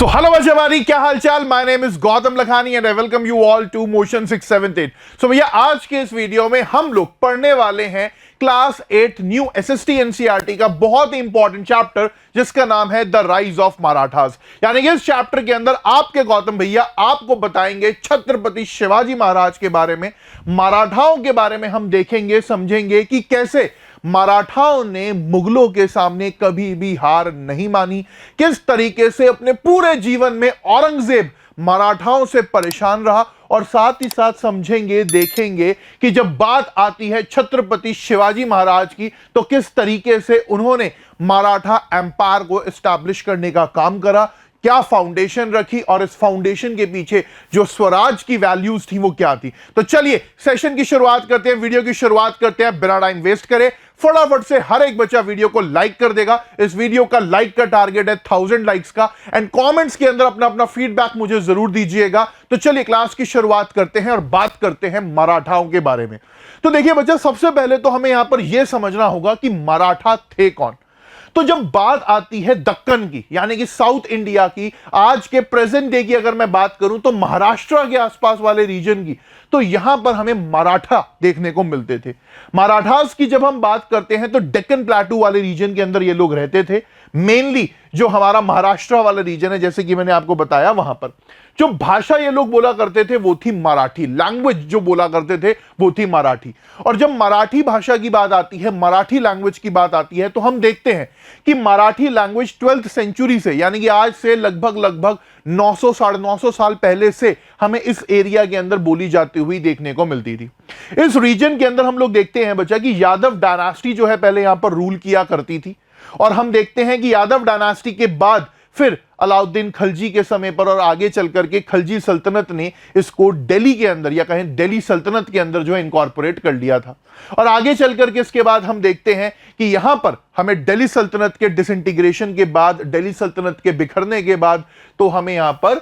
So hello बच्चों, क्या हालचाल। My name is Gautam Lakhani and I welcome you all to Motion 678। So भैया आज के इस वीडियो में हम लोग पढ़ने वाले हैं क्लास 8 न्यू एसएसटी एनसीईआरटी का बहुत ही इंपॉर्टेंट चैप्टर जिसका नाम है द राइज ऑफ मराठास। यानी कि इस चैप्टर के अंदर आपके गौतम भैया आपको बताएंगे छत्रपति शिवाजी महाराज के बारे में, मराठाओं के बारे में हम देखेंगे समझेंगे कि कैसे मराठाओं ने मुगलों के सामने कभी भी हार नहीं मानी, किस तरीके से अपने पूरे जीवन में औरंगजेब मराठाओं से परेशान रहा, और साथ ही साथ समझेंगे देखेंगे कि जब बात आती है छत्रपति शिवाजी महाराज की तो किस तरीके से उन्होंने मराठा एम्पायर को एस्टैब्लिश करने का काम करा, क्या फाउंडेशन रखी और इस फाउंडेशन के पीछे जो स्वराज की वैल्यूज थी वो क्या थी। तो चलिए सेशन की शुरुआत करते हैं, वीडियो की शुरुआत करते हैं बिना टाइम वेस्ट करे। फटाफट से हर एक बच्चा वीडियो को लाइक कर देगा। इस वीडियो का लाइक का टारगेट है 1000 लाइक्स का, एंड कमेंट्स के अंदर अपना अपना फीडबैक मुझे जरूर दीजिएगा। तो चलिए क्लास की शुरुआत करते हैं और बात करते हैं मराठाओं के बारे में। तो देखिए बच्चा, सबसे पहले तो हमें यहां पर यह समझना होगा कि मराठा थे कौन। तो जब बात आती है दक्कन की, यानी कि साउथ इंडिया की, आज के प्रेजेंट डे की अगर मैं बात करूं तो महाराष्ट्र के आसपास वाले रीजन की, तो यहां पर हमें मराठा देखने को मिलते थे। मराठास की जब हम बात करते हैं तो डेक्कन प्लेटू वाले रीजन के अंदर ये लोग रहते थे। मेनली जो हमारा महाराष्ट्र वाला रीजन है, जैसे कि मैंने आपको बताया, वहां पर जो भाषा ये लोग बोला करते थे वो थी मराठी। लैंग्वेज जो बोला करते थे वो थी मराठी। और जब मराठी भाषा की बात आती है, मराठी लैंग्वेज की बात आती है, तो हम देखते हैं कि मराठी लैंग्वेज 12th सेंचुरी से, यानी कि आज से लगभग 900 साढ़े 900 साल पहले से हमें इस एरिया के अंदर बोली जाती हुई देखने को मिलती थी। इस रीजन के अंदर हम लोग देखते हैं बच्चा कि यादव डायनास्टी जो है पहले यहां पर रूल किया करती थी, और हम देखते हैं कि यादव डायनास्टी के बाद फिर अलाउद्दीन खलजी के समय पर और आगे चल करके खलजी सल्तनत ने इसको दिल्ली के अंदर, या कहें दिल्ली सल्तनत के अंदर जो है इनकॉर्पोरेट कर लिया था। और आगे चल करके इसके बाद हम देखते हैं कि यहां पर हमें दिल्ली सल्तनत के डिसइंटीग्रेशन के बाद, दिल्ली सल्तनत के बिखरने के बाद, तो हमें यहां पर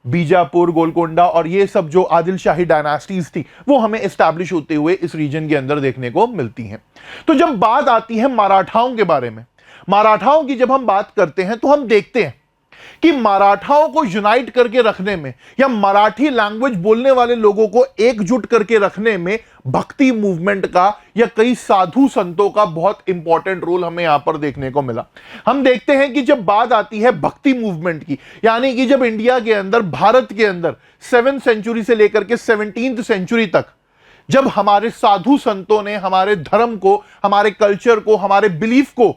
बीजापुर, गोलकोंडा और ये सब जो आदिल शाही डायनास्टीज थी वो हमें एस्टैब्लिश होते हुए इस रीजन के अंदर देखने को मिलती हैं। तो जब बात आती है मराठाओं के बारे में, मराठाओं की जब हम बात करते हैं तो हम देखते हैं कि मराठाओं को यूनाइट करके रखने में, या मराठी लैंग्वेज बोलने वाले लोगों को एकजुट करके रखने में भक्ति मूवमेंट का या कई साधु संतों का बहुत इंपॉर्टेंट रोल हमें यहां पर देखने को मिला। हम देखते हैं कि जब बात आती है भक्ति मूवमेंट की, यानी कि जब इंडिया के अंदर, भारत के अंदर 7th सेंचुरी से लेकर के 17th सेंचुरी तक जब हमारे साधु संतों ने हमारे धर्म को, हमारे कल्चर को, हमारे बिलीफ को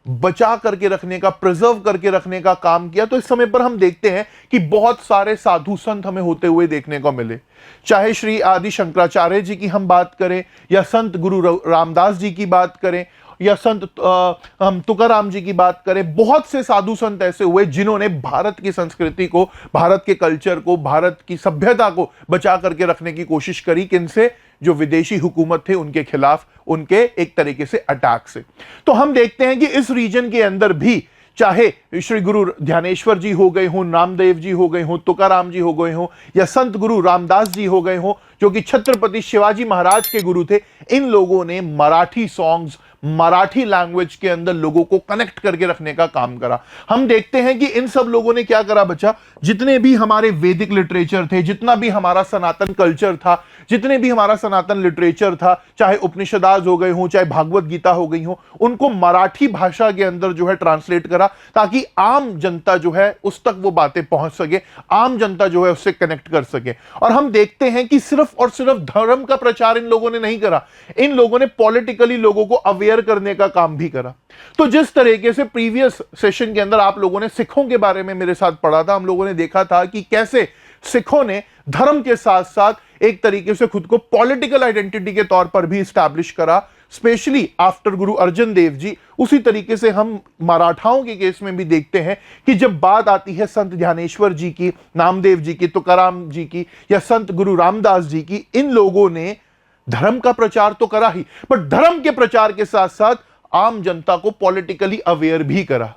बचा करके रखने का, प्रिजर्व करके रखने का काम किया, तो इस समय पर हम देखते हैं कि बहुत सारे साधु संत हमें होते हुए देखने को मिले। चाहे श्री आदि शंकराचार्य जी की हम बात करें, या संत गुरु रामदास जी की बात करें, या संत हम तुकाराम जी की बात करें, बहुत से साधु संत ऐसे हुए जिन्होंने भारत की संस्कृति को, भारत के कल्चर को, भारत की सभ्यता को बचा करके रखने की कोशिश करी। किनसे? जो विदेशी हुकूमत थे उनके खिलाफ, उनके एक तरीके से अटैक से। तो हम देखते हैं कि इस रीजन के अंदर भी, चाहे श्री गुरु ध्यानेश्वर जी हो गए हों, नामदेव जी हो गए हों, तुकाराम जी हो गए हों, या संत गुरु रामदास जी हो गए हों, जो कि छत्रपति शिवाजी महाराज के गुरु थे, इन लोगों ने मराठी सॉन्ग्स, मराठी लैंग्वेज के अंदर लोगों को कनेक्ट करके रखने का काम करा। हम देखते हैं कि इन सब लोगों ने क्या करा बच्चा, जितने भी हमारे वैदिक लिटरेचर थे, जितना भी हमारा सनातन कल्चर था, जितने भी हमारा सनातन लिटरेचर था, चाहे उपनिषदाज हो गए हों, चाहे भागवत गीता हो गई हो, उनको मराठी भाषा के अंदर जो है ट्रांसलेट करा, ताकि आम जनता जो है उस तक वो बातें पहुंच सके, आम जनता जो है उससे कनेक्ट कर सके। और हम देखते हैं कि सिर्फ और सिर्फ धर्म का प्रचार इन लोगों ने नहीं करा, इन लोगों ने पॉलिटिकली लोगों को अवेयर करने का काम भी करा। तो जिस तरीके से प्रीवियस सेशन के अंदर आप लोगों ने सिखों के बारे में मेरे साथ पढ़ा था, हम लोगों ने देखा था कि कैसे सिखों ने धर्म के साथ साथ एक तरीके से खुद को पॉलिटिकल आइडेंटिटी के तौर पर भी एस्टैब्लिश करा, स्पेशली आफ्टर गुरु अर्जन देव जी। उसी तरीके से हम मराठाओं के केस में भी देखते हैं कि जब बात आती है संत ध्यानेश्वर जी की, नामदेव जी की, तुकाराम जी की, या संत गुरु रामदास जी की, इन लोगों ने धर्म का प्रचार तो करा ही, बट धर्म के प्रचार के साथ साथ आम जनता को पॉलिटिकली अवेयर भी करा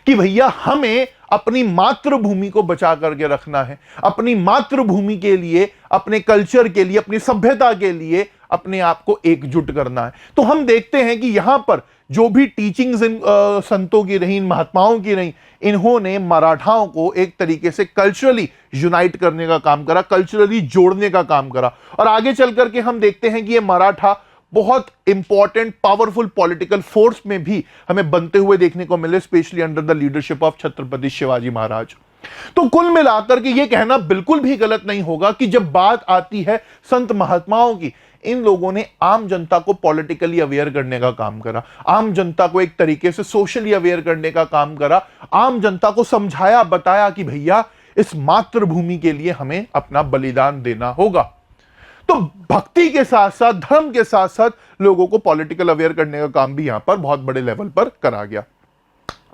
कि भैया हमें अपनी मातृभूमि को बचा करके रखना है, अपनी मातृभूमि के लिए, अपने कल्चर के लिए, अपनी सभ्यता के लिए अपने आप को एकजुट करना है। तो हम देखते हैं कि यहां पर जो भी टीचिंग्स इन संतों की रही, इन महात्माओं की रही, इन्होंने मराठाओं को एक तरीके से कल्चरली यूनाइट करने का काम करा, कल्चरली जोड़ने का काम करा। और आगे चल करके हम देखते हैं कि ये मराठा बहुत इंपॉर्टेंट पावरफुल पॉलिटिकल फोर्स में भी हमें बनते हुए देखने को मिले, specially under the leadership of Chhatrapati Shivaji Maharaj. तो कुल मिलाकर के यह कहना बिल्कुल भी गलत नहीं होगा कि जब बात आती है संत महात्माओं की, इन लोगों ने आम जनता को पॉलिटिकली अवेयर करने का काम करा, आम जनता को एक तरीके से सोशली अवेयर करने का काम करा, आम जनता को समझाया बताया कि भैया इस मातृभूमि के लिए हमें अपना बलिदान देना होगा। तो भक्ति के साथ साथ, धर्म के साथ साथ लोगों को पॉलिटिकल अवेयर करने का काम भी यहां पर बहुत बड़े लेवल पर करा गया।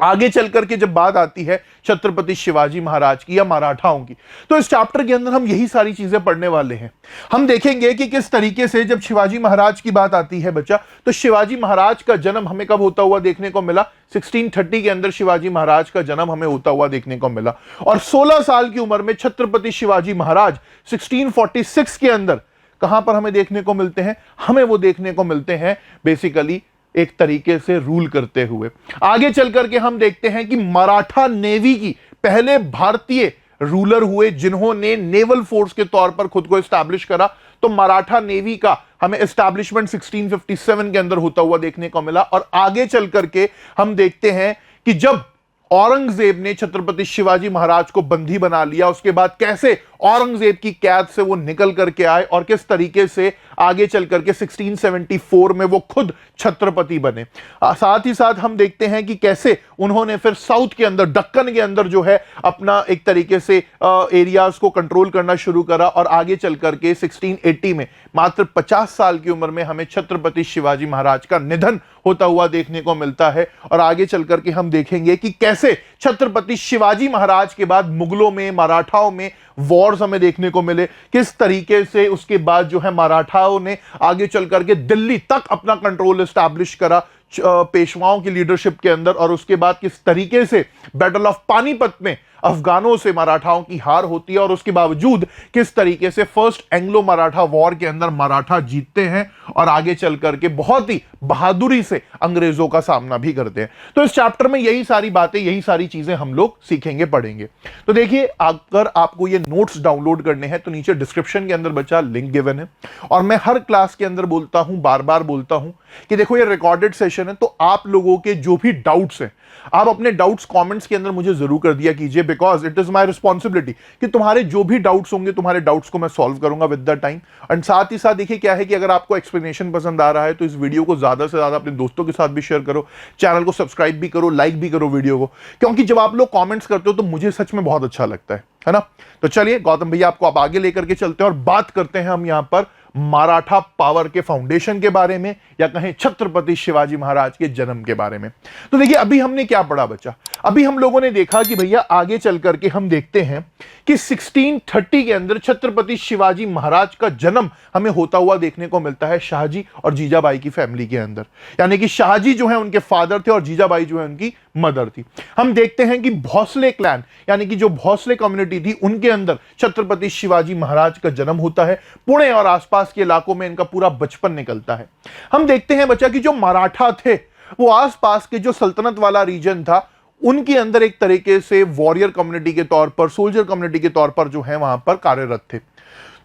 आगे चल करके जब बात आती है छत्रपति शिवाजी महाराज की या मराठाओं की, तो इस चैप्टर के अंदर हम यही सारी चीजें पढ़ने वाले हैं। हम देखेंगे कि किस तरीके से जब शिवाजी महाराज की बात आती है बच्चा, तो शिवाजी महाराज का जन्म हमें कब होता हुआ देखने को मिला? 1630 के अंदर शिवाजी महाराज का जन्म हमें होता हुआ देखने को मिला। और 16 साल की उम्र में छत्रपति शिवाजी महाराज 1646 के अंदर कहां पर हमें देखने को मिलते हैं? हमें वो देखने को मिलते हैं बेसिकली एक तरीके से रूल करते हुए। आगे चल करके हम देखते हैं कि मराठा नेवी की पहले भारतीय रूलर हुए जिन्होंने नेवल फोर्स के तौर पर खुद को एस्टैब्लिश करा। तो मराठा नेवी का हमें एस्टैब्लिशमेंट 1657 के अंदर होता हुआ देखने को मिला। और आगे चल करके हम देखते हैं कि जब औरंगजेब ने छत्रपति शिवाजी महाराज को बंदी बना लिया, उसके बाद कैसे औरंगजेब की कैद से वो निकल करके आए और किस तरीके से आगे चल करके 1674 में वो खुद छत्रपति बने। साथ ही साथ हम देखते हैं कि कैसे उन्होंने फिर साउथ के अंदर, दक्कन के अंदर जो है अपना एक तरीके से एरियाज को कंट्रोल करना शुरू करा। और आगे चल करके 1680 में मात्र 50 साल की उम्र में हमें छत्रपति शिवाजी महाराज का निधन होता हुआ देखने को मिलता है। और आगे चल करके हम देखेंगे कि कैसे छत्रपति शिवाजी महाराज के बाद मुगलों में, मराठाओं में वॉर्स हमें देखने को मिले, किस तरीके से उसके बाद जो है मराठाओं ने आगे चल करके दिल्ली तक अपना कंट्रोल एस्टैब्लिश करा पेशवाओं की लीडरशिप के अंदर। और उसके बाद किस तरीके से बैटल ऑफ पानीपत में अफगानों से मराठाओं की हार होती है और उसके बावजूद किस तरीके से फर्स्ट एंग्लो मराठा वॉर के अंदर मराठा जीतते हैं और आगे चल करके बहुत ही बहादुरी से अंग्रेजों का सामना भी करते हैं। तो इस चैप्टर में यही सारी बातें, यही सारी चीजें हम लोग सीखेंगे, पढ़ेंगे। तो देखिए, अगर आपको ये नोट्स डाउनलोड करने हैं तो नीचे डिस्क्रिप्शन के अंदर बच्चा लिंक गिवन है। और मैं हर क्लास के अंदर बोलता हूं, बार बार बोलता हूं कि देखो ये रिकॉर्डेड सेशन है, तो आप लोगों के जो भी डाउट्स हैं, आप अपने डाउट्स कमेंट्स के अंदर मुझे जरूर कर दिया कीजिए, because it is my responsibility कि तुम्हारे जो भी डाउट्स होंगे, तुम्हारे डाउट्स को मैं सॉल्व करूंगा विद द टाइम। एंड साथ ही साथ देखिए क्या है कि अगर आपको एक्सप्लेनेशन पसंद आ रहा है तो इस वीडियो को ज्यादा से ज्यादा अपने दोस्तों के साथ भी शेयर करो, चैनल को सब्सक्राइब भी करो, लाइक भी करो वीडियो को, क्योंकि जब आप लोग कॉमेंट्स करते हो तो मुझे सच में बहुत अच्छा लगता है ना। तो चलिए गौतम भैया आपको आप आगे लेकर के चलते हैं और बात करते हैं हम यहां पर मराठा पावर के फाउंडेशन के बारे में, या कहें छत्रपति शिवाजी महाराज के जन्म के बारे में। तो देखिए अभी हमने क्या पढ़ा बच्चा, अभी हम लोगों ने देखा कि भैया आगे चल करके हम देखते हैं कि 1630 के अंदर छत्रपति शिवाजी महाराज का जन्म हमें होता हुआ देखने को मिलता है शाहजी और जीजाबाई की फैमिली के अंदर। यानी कि शाहजी जो है उनके फादर थे और जीजाबाई जो है उनकी मदर थी। हम देखते हैं कि भोसले क्लैन, यानी कि जो भोसले कम्युनिटी थी, उनके अंदर छत्रपति शिवाजी महाराज का जन्म होता है। पुणे और आसपास के इलाकों में इनका पूरा बचपन निकलता है। हम देखते हैं बच्चा कि जो मराठा थे वो आसपास के जो सल्तनत वाला रीजन था, उनके अंदर एक तरीके से वॉरियर कम्युनिटी के तौर पर, सोल्जर कम्युनिटी के तौर पर जो है वहां पर कार्यरत थे।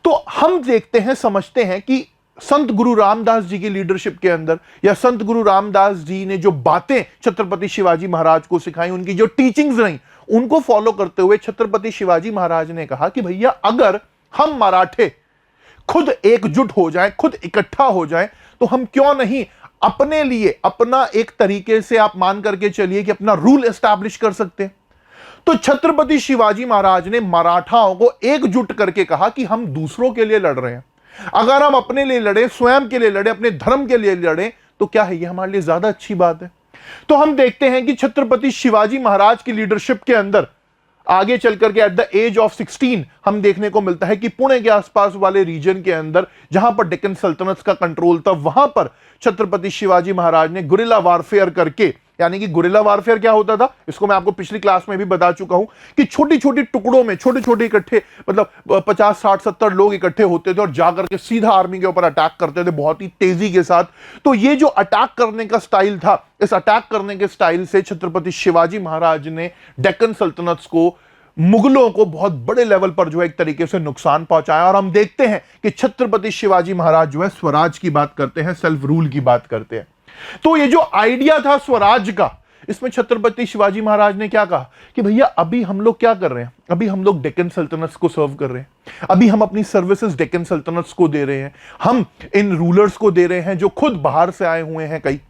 तो हम देखते हैं, समझते हैं कि संत गुरु रामदास जी की लीडरशिप के अंदर, या संत गुरु रामदास जी ने जो बातें छत्रपति शिवाजी महाराज को सिखाई, उनकी जो टीचिंग्स रही, उनको फॉलो करते हुए छत्रपति शिवाजी महाराज ने कहा कि भैया अगर हम मराठे खुद एकजुट हो जाएं, खुद इकट्ठा हो जाएं, तो हम क्यों नहीं अपने लिए अपना एक तरीके से आप मान करके चलिए कि अपना रूल एस्टैब्लिश कर सकते हैं। तो छत्रपति शिवाजी महाराज ने मराठाओं को एकजुट करके कहा कि हम दूसरों के लिए लड़ रहे हैं, अगर हम अपने लिए लड़े, स्वयं के लिए लड़े, अपने धर्म के लिए लड़े, तो क्या है, ये हमारे लिए ज्यादा अच्छी बात है। तो हम देखते हैं कि छत्रपति शिवाजी महाराज की लीडरशिप के अंदर आगे चलकर के एट द एज ऑफ 16 हम देखने को मिलता है कि पुणे के आसपास वाले रीजन के अंदर जहां पर डेक्कन सल्तनत का कंट्रोल था, वहां पर छत्रपति शिवाजी महाराज ने गुरिल्ला वारफेयर करके यानी कि गुरिल्ला वारफेयर क्या होता था, इसको मैं आपको पिछली क्लास में भी बता चुका हूं कि छोटी छोटी टुकड़ों में छोटे छोटे इकट्ठे, मतलब 50 60 70 लोग इकट्ठे होते थे और जाकर के सीधा आर्मी के ऊपर अटैक करते थे बहुत ही तेजी के साथ। तो ये जो अटैक करने का स्टाइल था, इस अटैक करने के स्टाइल से छत्रपति शिवाजी महाराज ने डेक्कन सल्तनत को, मुगलों को बहुत बड़े लेवल पर जो है एक तरीके से नुकसान पहुंचाया। और हम देखते हैं कि छत्रपति शिवाजी महाराज जो है स्वराज की बात करते हैं, सेल्फ रूल की बात करते हैं। तो ये जो आइडिया था स्वराज का, इसमें छत्रपति शिवाजी महाराज ने क्या कहा कि भैया अभी हम लोग क्या कर रहे हैं, अभी हम लोग डेक्कन सल्तनत को सर्व कर रहे हैं, अभी हम अपनी सर्विसेज डेक्कन सल्तनत को दे रहे हैं, हम इन रूलर्स को दे रहे हैं जो खुद बाहर से आए हुए हैं कई।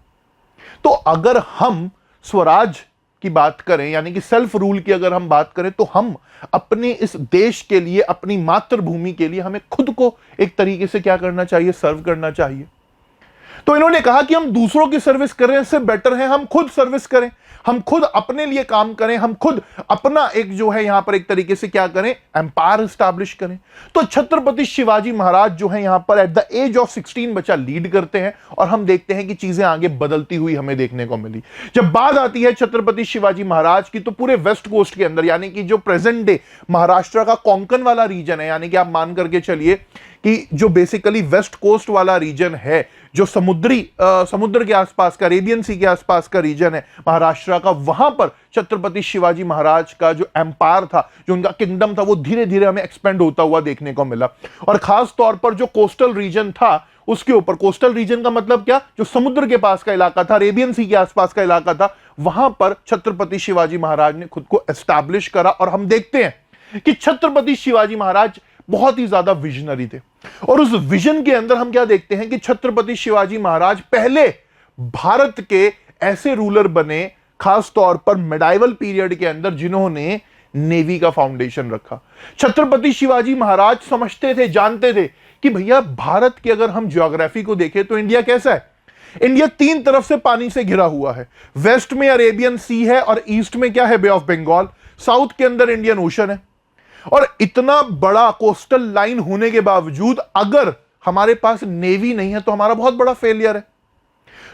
तो अगर हम स्वराज की बात करें, यानी कि सेल्फ रूल की अगर हम बात करें, तो हम अपने इस देश के लिए, अपनी मातृभूमि के लिए हमें खुद को एक तरीके से क्या करना चाहिए, सर्व करना चाहिए। तो इन्होंने कहा कि हम दूसरों की सर्विस करें, इससे बेटर है हम खुद सर्विस करें, हम खुद अपने लिए काम करें, हम खुद अपना एक जो है यहां पर एक तरीके से क्या करें, एम्पायर स्टैब्लिश करें। तो छत्रपति शिवाजी महाराज जो है यहां पर एट द एज ऑफ 16 बच्चा लीड करते हैं और हम देखते हैं कि चीजें आगे बदलती हुई हमें देखने को मिली। जब बात आती है छत्रपति शिवाजी महाराज की, तो पूरे वेस्ट कोस्ट के अंदर, यानी कि जो प्रेजेंट डे महाराष्ट्र का कोंकण वाला रीजन है, यानी कि आप मान करके चलिए कि जो बेसिकली वेस्ट कोस्ट वाला रीजन है, जो समुद्र के आसपास का, अरेबियन सी के आसपास का रीजन है महाराष्ट्र का, वहां पर छत्रपति शिवाजी महाराज का जो एम्पायर था, जो उनका किंगडम था, वो धीरे धीरे हमें एक्सपेंड होता हुआ देखने को मिला। और खास तौर पर जो कोस्टल रीजन था उसके ऊपर, कोस्टल रीजन का मतलब क्या, जो समुद्र के पास का इलाका था, अरेबियन सी के आसपास का इलाका था, वहां पर छत्रपति शिवाजी महाराज ने खुद को एस्टैब्लिश करा। और हम देखते हैं कि छत्रपति शिवाजी महाराज बहुत ही ज्यादा विजनरी थे और उस विजन के अंदर हम क्या देखते हैं कि छत्रपति शिवाजी महाराज पहले भारत के ऐसे रूलर बने, खास तौर पर मेडाइवल पीरियड के अंदर, जिन्होंने नेवी का फाउंडेशन रखा। छत्रपति शिवाजी महाराज समझते थे, जानते थे कि भैया भारत की अगर हम ज्योग्राफी को देखें तो इंडिया कैसा है, इंडिया 3 तरफ से पानी से घिरा हुआ है। वेस्ट में अरेबियन सी है और ईस्ट में क्या है, बे ऑफ बंगाल, साउथ के अंदर इंडियन ओशन है। और इतना बड़ा कोस्टल लाइन होने के बावजूद अगर हमारे पास नेवी नहीं है तो हमारा बहुत बड़ा फेलियर है।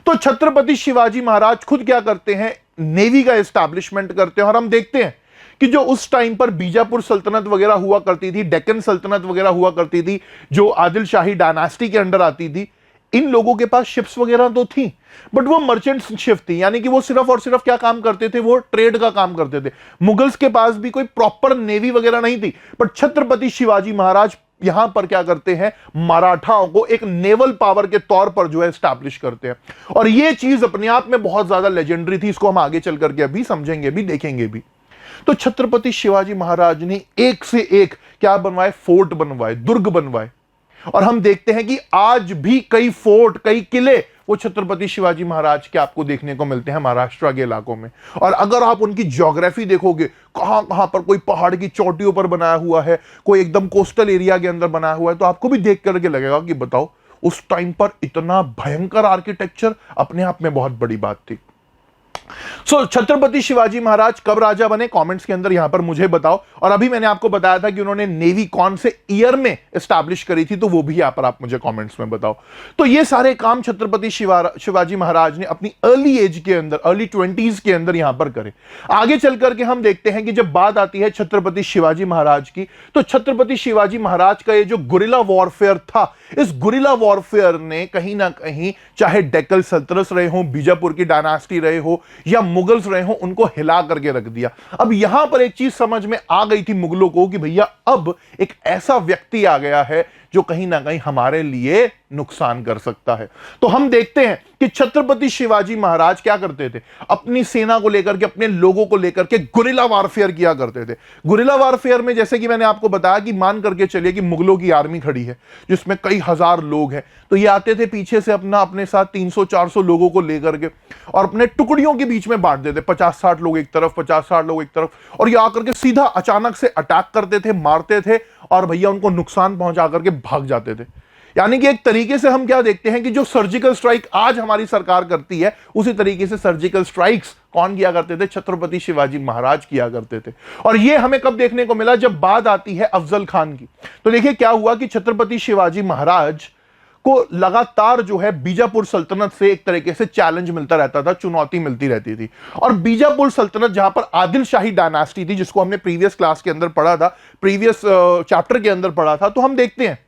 तो छत्रपति शिवाजी महाराज खुद क्या करते हैं, नेवी का एस्टैब्लिशमेंट करते हैं। और हम देखते हैं कि जो उस टाइम पर बीजापुर सल्तनत वगैरह हुआ करती थी, डेक्कन सल्तनत वगैरह हुआ करती थी, जो आदिल शाही डायनास्टी के अंडर आती थी, इन लोगों के पास शिप्स वगैरह तो थी, बट वो मर्चेंट शिप थी, यानी कि वो सिर्फ और सिर्फ क्या काम करते थे, वो ट्रेड का काम करते थे। मुगल्स के पास भी कोई प्रॉपर नेवी वगैरह नहीं थी, बट छत्रपति शिवाजी महाराज यहां पर क्या करते हैं, मराठाओं को एक नेवल पावर के तौर पर जो है एस्टैब्लिश करते हैं। और ये चीज अपने आप में बहुत ज्यादा लेजेंडरी थी, इसको हम आगे चल करके अभी समझेंगे भी, देखेंगे भी। तो छत्रपति शिवाजी महाराज ने एक से एक क्या बनवाए, फोर्ट बनवाए, दुर्ग बनवाए। और हम देखते हैं कि आज भी कई फोर्ट, कई किले वो छत्रपति शिवाजी महाराज के आपको देखने को मिलते हैं महाराष्ट्र के इलाकों में। और अगर आप उनकी ज्योग्राफी देखोगे, कहां कहां पर कोई पहाड़ की चोटियों पर बनाया हुआ है, कोई एकदम कोस्टल एरिया के अंदर बनाया हुआ है, तो आपको भी देख करके लगेगा कि बताओ उस टाइम पर इतना भयंकर आर्किटेक्चर अपने आप में बहुत बड़ी बात थी। छत्रपति शिवाजी महाराज कब राजा बने, कमेंट्स के अंदर यहां पर मुझे बताओ। और अभी मैंने आपको बताया था कि उन्होंने नेवी कौन से ईयर में एस्टैब्लिश करी थी, तो वो भी यहां पर आप मुझे कमेंट्स में बताओ। तो ये सारे काम छत्रपति शिवाजी महाराज ने अपनी अर्ली एज के अंदर, अर्ली 20s के अंदर यहां पर करे। आगे चल करके हम देखते हैं कि जब बात आती है छत्रपति शिवाजी महाराज की, तो छत्रपति शिवाजी महाराज का ये जो गुरिल्ला वॉरफेयर था, इस गुरिल्ला वॉरफेयर ने कहीं ना कहीं, चाहे डेक्कन सल्तनत रहे हो, बीजापुर की डायनास्टी रहे हो या मुगल्स रहे हो, उनको हिला करके रख दिया। अब यहां पर एक चीज समझ में आ गई थी मुगलों को कि भैया अब एक ऐसा व्यक्ति आ गया है जो कहीं ना कहीं हमारे लिए नुकसान कर सकता है। तो हम देखते हैं कि छत्रपति शिवाजी महाराज क्या करते थे, अपनी सेना को लेकर के, अपने लोगों को लेकर के गुरिल्ला वारफेयर किया करते थे। गुरिल्ला वारफेयर में जैसे कि मैंने आपको बताया कि मान करके चलिए कि मुगलों की आर्मी खड़ी है जिसमें कई हजार लोग हैं, तो ये आते थे पीछे से अपने साथ 300-400 लोगों को लेकर के और अपने टुकड़ियों के बीच में बांट देते, 50-60 लोग एक तरफ, 50-60 लोग एक तरफ, और ये आकर के सीधा अचानक से अटैक करते थे, मारते थे और भैया उनको नुकसान पहुंचा करके भाग जाते थे। यानी कि एक तरीके से हम क्या देखते हैं कि जो सर्जिकल स्ट्राइक आज हमारी सरकार करती है, उसी तरीके से सर्जिकल स्ट्राइक्स कौन किया करते थे, छत्रपति शिवाजी महाराज किया करते थे। और ये हमें कब देखने को मिला, जब बात आती है अफजल खान की। तो देखिए क्या हुआ कि छत्रपति शिवाजी महाराज को लगातार जो है बीजापुर सल्तनत से एक तरीके से चैलेंज मिलता रहता था, चुनौती मिलती रहती थी। और बीजापुर सल्तनत जहां पर आदिल शाही डायनास्टी थी, जिसको हमने प्रीवियस क्लास के अंदर पढ़ा था, प्रीवियस चैप्टर के अंदर पढ़ा था, तो हम देखते हैं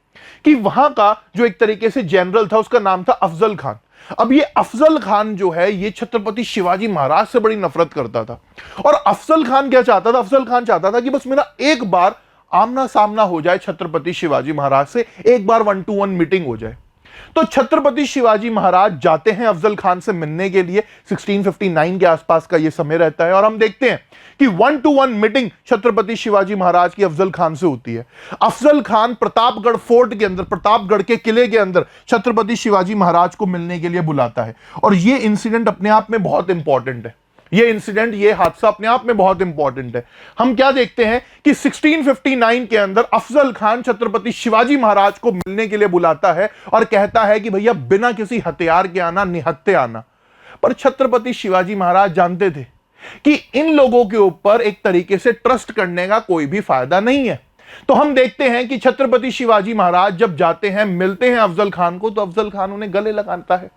कि वहां का जो एक तरीके से जनरल था उसका नाम था अफजल खान। अब ये अफजल खान जो है ये छत्रपति शिवाजी महाराज से बड़ी नफरत करता था। और अफजल खान क्या चाहता था? अफजल खान चाहता था कि बस मेरा एक बार आमना सामना हो जाए छत्रपति शिवाजी महाराज से, एक बार 1-to-1 मीटिंग हो जाए। तो छत्रपति शिवाजी महाराज जाते हैं अफजल खान से मिलने के लिए। 1659 के आसपास का यह समय रहता है और हम देखते हैं कि 1-to-1 मीटिंग छत्रपति शिवाजी महाराज की अफजल खान से होती है। अफजल खान प्रतापगढ़ फोर्ट के अंदर, प्रतापगढ़ के किले के अंदर छत्रपति शिवाजी महाराज को मिलने के लिए बुलाता है। और यह इंसिडेंट अपने आप में बहुत इंपॉर्टेंट है। ये इंसिडेंट, ये हादसा अपने आप में बहुत इंपॉर्टेंट है। हम क्या देखते हैं कि 1659 के अंदर अफजल खान छत्रपति शिवाजी महाराज को मिलने के लिए बुलाता है और कहता है कि भैया बिना किसी हथियार के आना, निहत्थे आना। पर छत्रपति शिवाजी महाराज जानते थे कि इन लोगों के ऊपर एक तरीके से ट्रस्ट करने का कोई भी फायदा नहीं है। तो हम देखते हैं कि छत्रपति शिवाजी महाराज जब जाते हैं, मिलते हैं अफजल खान को, तो अफजल खान उन्हें गले लगाता है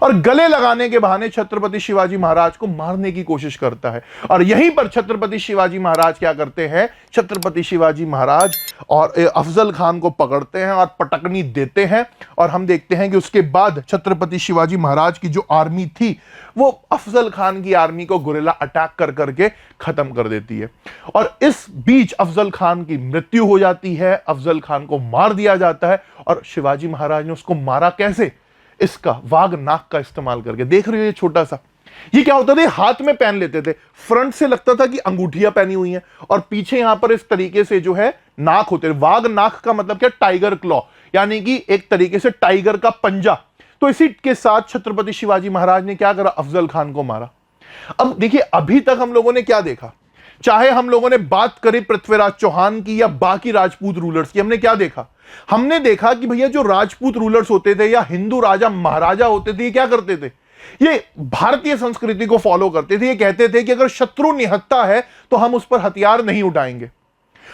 और गले लगाने के बहाने छत्रपति शिवाजी महाराज को मारने की कोशिश करता है। और यहीं पर छत्रपति शिवाजी महाराज क्या करते हैं? छत्रपति शिवाजी महाराज और अफजल खान को पकड़ते हैं और पटकनी देते हैं। और हम देखते हैं कि उसके बाद छत्रपति शिवाजी महाराज की जो आर्मी थी वो अफजल खान की आर्मी को गुरिल्ला अटैक कर करके खत्म कर देती है। और इस बीच अफजल खान की मृत्यु हो जाती है, अफजल खान को मार दिया जाता है। और शिवाजी महाराज ने उसको मारा कैसे? इसका वाघ नाक का इस्तेमाल करके। देख रहे हो ये छोटा सा, ये क्या होता था? हाथ में पहन लेते थे, फ्रंट से लगता था कि अंगूठियां पहनी हुई हैं और पीछे यहां पर इस तरीके से जो है नाक होते थे। वाघ नाक का मतलब क्या? टाइगर क्लॉ, यानी कि एक तरीके से टाइगर का पंजा। तो इसी के साथ छत्रपति शिवाजी महाराज ने क्या करा? अफजल खान को मारा। अब देखिए, अभी तक हम लोगों ने क्या देखा? चाहे हम लोगों ने बात करी पृथ्वीराज चौहान की या बाकी राजपूत रूलर्स की, हमने क्या देखा? हमने देखा कि भैया जो राजपूत रूलर्स होते थे या हिंदू राजा महाराजा होते थे, ये क्या करते थे? ये भारतीय संस्कृति को फॉलो करते थे। ये कहते थे कि अगर शत्रु निहत्था है तो हम उस पर हथियार नहीं उठाएंगे।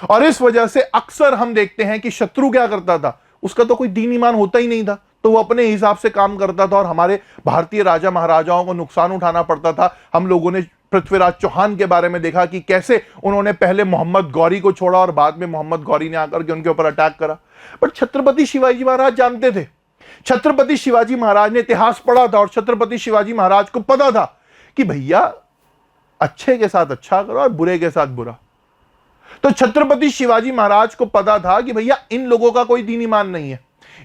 और इस वजह से अक्सर हम देखते हैं कि शत्रु क्या करता था? उसका तो कोई दीन ईमान होता ही नहीं था, तो वो अपने हिसाब से काम करता था और हमारे भारतीय राजा महाराजाओं को नुकसान उठाना पड़ता था। हम लोगों ने पृथ्वीराज चौहान के बारे में देखा कि कैसे उन्होंने पहले मोहम्मद गौरी को छोड़ा और बाद में मोहम्मद गौरी ने आकर के उनके ऊपर अटैक करा। पर छत्रपति शिवाजी महाराज जानते थे, छत्रपति शिवाजी महाराज ने इतिहास पढ़ा था और छत्रपति शिवाजी महाराज को पता था कि भैया अच्छे के साथ अच्छा करो और बुरे के साथ बुरा। तो छत्रपति शिवाजी महाराज को पता था कि भैया इन लोगों का कोई दीन ईमान नहीं है,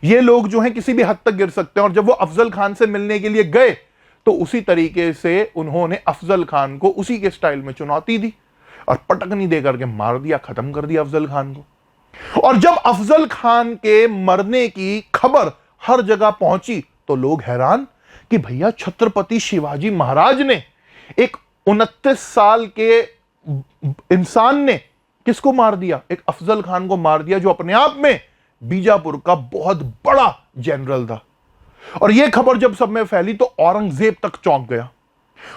ये लोग जो हैं किसी भी हद तक गिर सकते हैं। और जब वो अफजल खान से मिलने के लिए गए तो उसी तरीके से उन्होंने अफजल खान को उसी के स्टाइल में चुनौती दी और पटकनी देकर के मार दिया, खत्म कर दिया अफजल खान को। और जब अफजल खान के मरने की खबर हर जगह पहुंची तो लोग हैरान कि भैया छत्रपति शिवाजी महाराज ने, एक 29 साल के इंसान ने किसको मार दिया? एक अफजल खान को मार दिया, जो अपने आप में बीजापुर का बहुत बड़ा जनरल था। और यह खबर जब सब में फैली तो औरंगजेब तक चौंक गया।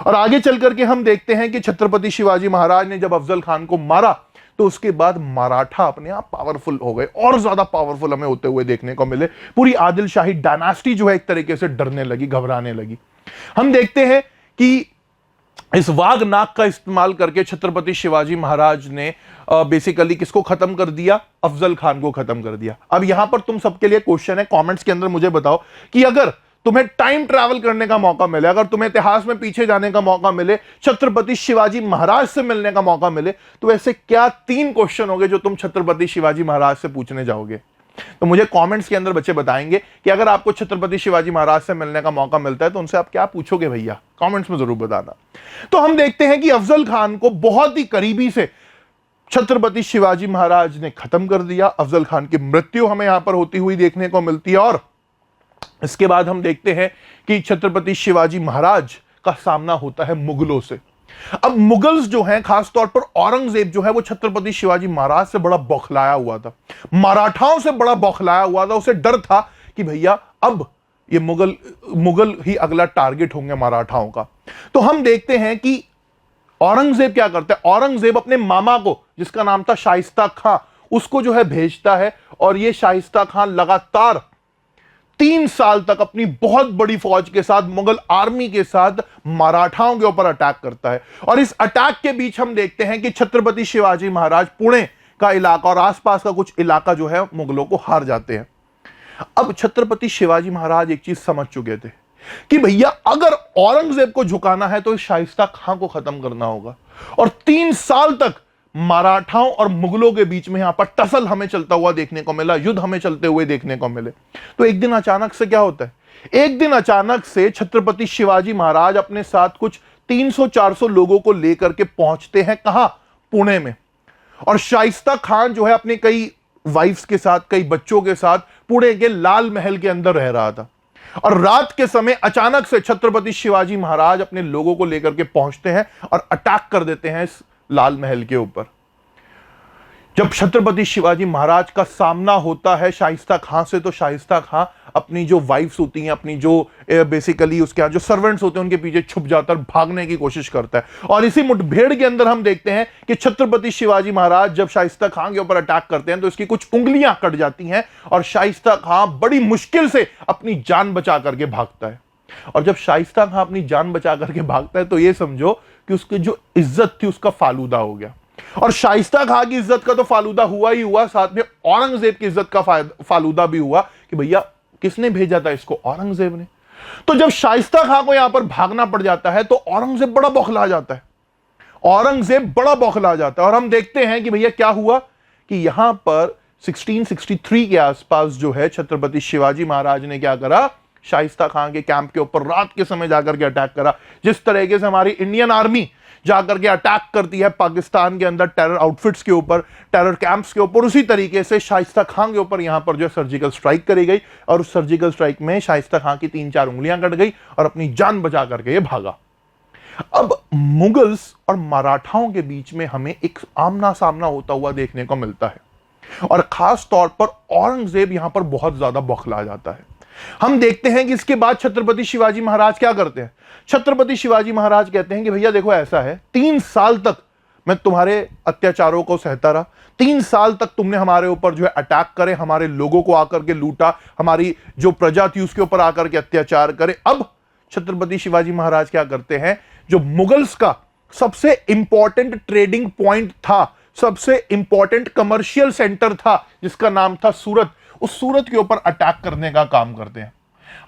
और आगे चल करके हम देखते हैं कि छत्रपति शिवाजी महाराज ने जब अफजल खान को मारा तो उसके बाद मराठा अपने आप पावरफुल हो गए, और ज्यादा पावरफुल हमें होते हुए देखने को मिले। पूरी आदिल शाही डायनास्टी जो है एक तरीके से डरने लगी, घबराने लगी। हम देखते हैं कि इस वाघ नाक का इस्तेमाल करके छत्रपति शिवाजी महाराज ने बेसिकली किसको खत्म कर दिया? अफजल खान को खत्म कर दिया। अब यहां पर तुम सबके लिए क्वेश्चन है, कमेंट्स के अंदर मुझे बताओ कि अगर तुम्हें टाइम ट्रैवल करने का मौका मिले, अगर तुम्हें इतिहास में पीछे जाने का मौका मिले, छत्रपति शिवाजी महाराज से मिलने का मौका मिले, तो ऐसे क्या 3 क्वेश्चन होंगे जो तुम छत्रपति शिवाजी महाराज से पूछने जाओगे? तो मुझे कमेंट्स के अंदर बच्चे बताएंगे कि अगर आपको छत्रपति शिवाजी महाराज से मिलने का मौका मिलता है तो उनसे आप क्या पूछोगे भैया? कमेंट्स में जरूर बताना। तो हम देखते हैं कि अफजल खान को बहुत ही करीबी से छत्रपति शिवाजी महाराज ने खत्म कर दिया। अफजल खान की मृत्यु हमें यहां पर होती हुई देखने को मिलती है। और इसके बाद हम देखते हैं कि छत्रपति शिवाजी महाराज का सामना होता है मुगलों से। अब मुगल्स जो हैं, खासतौर पर औरंगजेब जो है, वो छत्रपति शिवाजी महाराज से बड़ा बौखलाया हुआ था, मराठाओं से बड़ा बौखलाया हुआ था। उसे डर था कि भैया अब ये मुगल ही अगला टारगेट होंगे मराठाओं का। तो हम देखते हैं कि औरंगजेब क्या करता है? औरंगजेब अपने मामा को, जिसका नाम था शाइस्ता खां, उसको जो है भेजता है। और ये शाइस्ता खां लगातार 3 साल तक अपनी बहुत बड़ी फौज के साथ, मुगल आर्मी के साथ मराठाओं के ऊपर अटैक करता है। और इस अटैक के बीच हम देखते हैं कि छत्रपति शिवाजी महाराज पुणे का इलाका और आसपास का कुछ इलाका जो है मुगलों को हार जाते हैं। अब छत्रपति शिवाजी महाराज एक चीज समझ चुके थे कि भैया अगर औरंगजेब को झुकाना है तो इस शाइस्ता खां को खत्म करना होगा। और 3 साल तक मराठाओं और मुगलों के बीच में यहां पर टसल हमें चलता हुआ देखने को मिला, युद्ध हमें चलते हुए देखने को मिले। तो एक दिन अचानक से क्या होता है, एक दिन अचानक से छत्रपति शिवाजी महाराज अपने साथ कुछ 300-400 लोगों को लेकर के पहुंचते हैं कहां, पुणे में। और शाइस्ता खान जो है अपने कई वाइफ्स के साथ, कई बच्चों के साथ पुणे के लाल महल के अंदर रह रहा था। और रात के समय अचानक से छत्रपति शिवाजी महाराज अपने लोगों को लेकर के पहुंचते हैं और अटैक कर देते हैं इस लाल महल के ऊपर। जब छत्रपति शिवाजी महाराज का सामना होता है शाइस्ता खां से, तो शाइस्ता खां अपनी जो वाइफ्स होती हैं, अपनी जो बेसिकली उसके यहाँ जो सर्वेंट्स होते हैं, उनके पीछे छुप जाता है, भागने की कोशिश करता है। और इसी मुठभेड़ के अंदर हम देखते हैं कि छत्रपति शिवाजी महाराज जब शाइस्ता खां के ऊपर अटैक करते हैं तो इसकी कुछ उंगलियां कट जाती हैं और शाइस्ता खां बड़ी मुश्किल से अपनी जान बचा करके भागता है। और जब शाइस्ता खां अपनी जान बचा करके भागता है तो यह समझो कि उसकी जो इज्जत थी उसका फालूदा हो गया। और शाइस्ता खां की इज्जत का तो फालूदा हुआ ही हुआ, साथ में औरंगजेब की इज्जत का फालूदा भी हुआ कि भैया किसने भेजा था इसको, औरंगजेब ने। तो जब शाइस्ता खां को यहां पर भागना पड़ जाता है तो औरंगजेब बड़ा बौखला जाता है, औरंगजेब बड़ा बौखला जाता है। और हम देखते हैं कि भैया क्या हुआ कि यहां पर 1663 के आसपास जो है छत्रपति शिवाजी महाराज ने क्या करा, शाइस्ता खां के कैंप के ऊपर रात के समय जाकर के अटैक करा। जिस तरीके से हमारी इंडियन आर्मी जाकर के अटैक करती है पाकिस्तान के अंदर टेरर आउटफिट्स के ऊपर, टेरर कैंप्स के ऊपर, उसी तरीके से शाइस्ता खां के ऊपर यहां पर जो सर्जिकल स्ट्राइक करी गई। और उस सर्जिकल स्ट्राइक में शाइस्ता खां की 3-4 उंगलियां कट गई और अपनी जान बचा करके ये भागा। अब मुगल्स और मराठाओं के बीच में हमें एक आमना सामना होता हुआ देखने को मिलता है और खास तौर पर औरंगजेब यहां पर बहुत ज्यादा बौखला जाता है। हम देखते हैं कि इसके बाद छत्रपति शिवाजी महाराज क्या करते हैं। छत्रपति शिवाजी महाराज कहते हैं कि भैया देखो ऐसा है, 3 साल तक मैं तुम्हारे अत्याचारों को सहता रहा, 3 साल तक तुमने हमारे ऊपर जो है अटैक करे, हमारे लोगों को आकर के लूटा, हमारी जो प्रजा थी उसके ऊपर आकर के अत्याचार करे। अब छत्रपति शिवाजी महाराज क्या करते हैं, जो मुगल्स का सबसे इंपॉर्टेंट ट्रेडिंग पॉइंट था, सबसे इंपॉर्टेंट कमर्शियल सेंटर था जिसका नाम था सूरत, उस सूरत के ऊपर अटैक करने का काम करते हैं।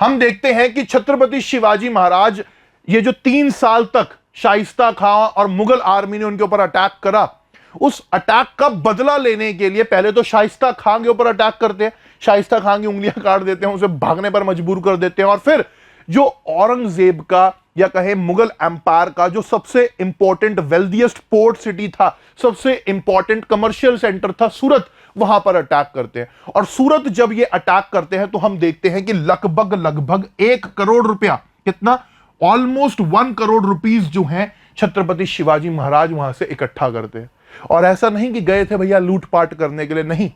हम देखते हैं कि छत्रपति शिवाजी महाराज ये जो 3 साल तक शाइस्ता खां और मुगल आर्मी ने उनके ऊपर अटैक करा, उस अटैक का बदला लेने के लिए पहले तो शाइस्ता खां के ऊपर अटैक करते हैं, शाइस्ता खां की उंगलियां काट देते हैं, उसे भागने पर मजबूर कर देते हैं। और फिर जो औरंगजेब का या कहे मुगल एम्पायर का जो सबसे इंपॉर्टेंट वेल्दिएस्ट पोर्ट सिटी था, सबसे इंपॉर्टेंट कमर्शियल सेंटर था सूरत, वहां पर अटैक करते हैं। और सूरत जब ये अटैक करते हैं तो हम देखते हैं कि लगभग 1 करोड़ रुपया, कितना, ऑलमोस्ट 1 करोड़ रुपीस जो हैं छत्रपति शिवाजी महाराज वहां से इकट्ठा करते हैं। और ऐसा नहीं कि गए थे भैया लूटपाट करने के लिए, नहीं।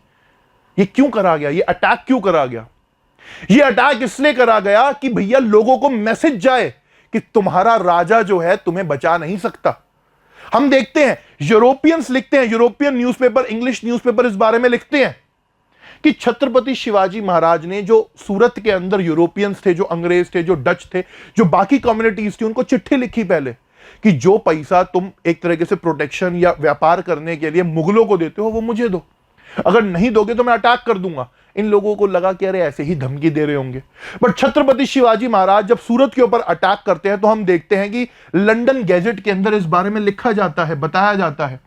ये क्यों करा गया, ये अटैक क्यों करा गया? ये अटैक इसलिए करा गया कि भैया लोगों को मैसेज जाए कि तुम्हारा राजा जो है तुम्हें बचा नहीं सकता। हम देखते हैं यूरोपियंस लिखते हैं, यूरोपियन न्यूज़पेपर, इंग्लिश न्यूज़पेपर इस बारे में लिखते हैं कि छत्रपति शिवाजी महाराज ने, जो सूरत के अंदर यूरोपियंस थे, जो अंग्रेज थे, जो डच थे, जो बाकी कम्युनिटीज थी, उनको चिट्ठी लिखी पहले कि जो पैसा तुम एक तरीके से प्रोटेक्शन या व्यापार करने के लिए मुगलों को देते हो वो मुझे दो, अगर नहीं दोगे तो मैं अटैक कर दूंगा। इन लोगों को लगा कि अरे ऐसे ही धमकी दे रहे होंगे। बट छत्रपति शिवाजी महाराज जब सूरत के ऊपर अटैक करते हैं तो हम देखते हैं कि लंदन गैजेट के अंदर इस बारे में लिखा जाता है, बताया जाता है।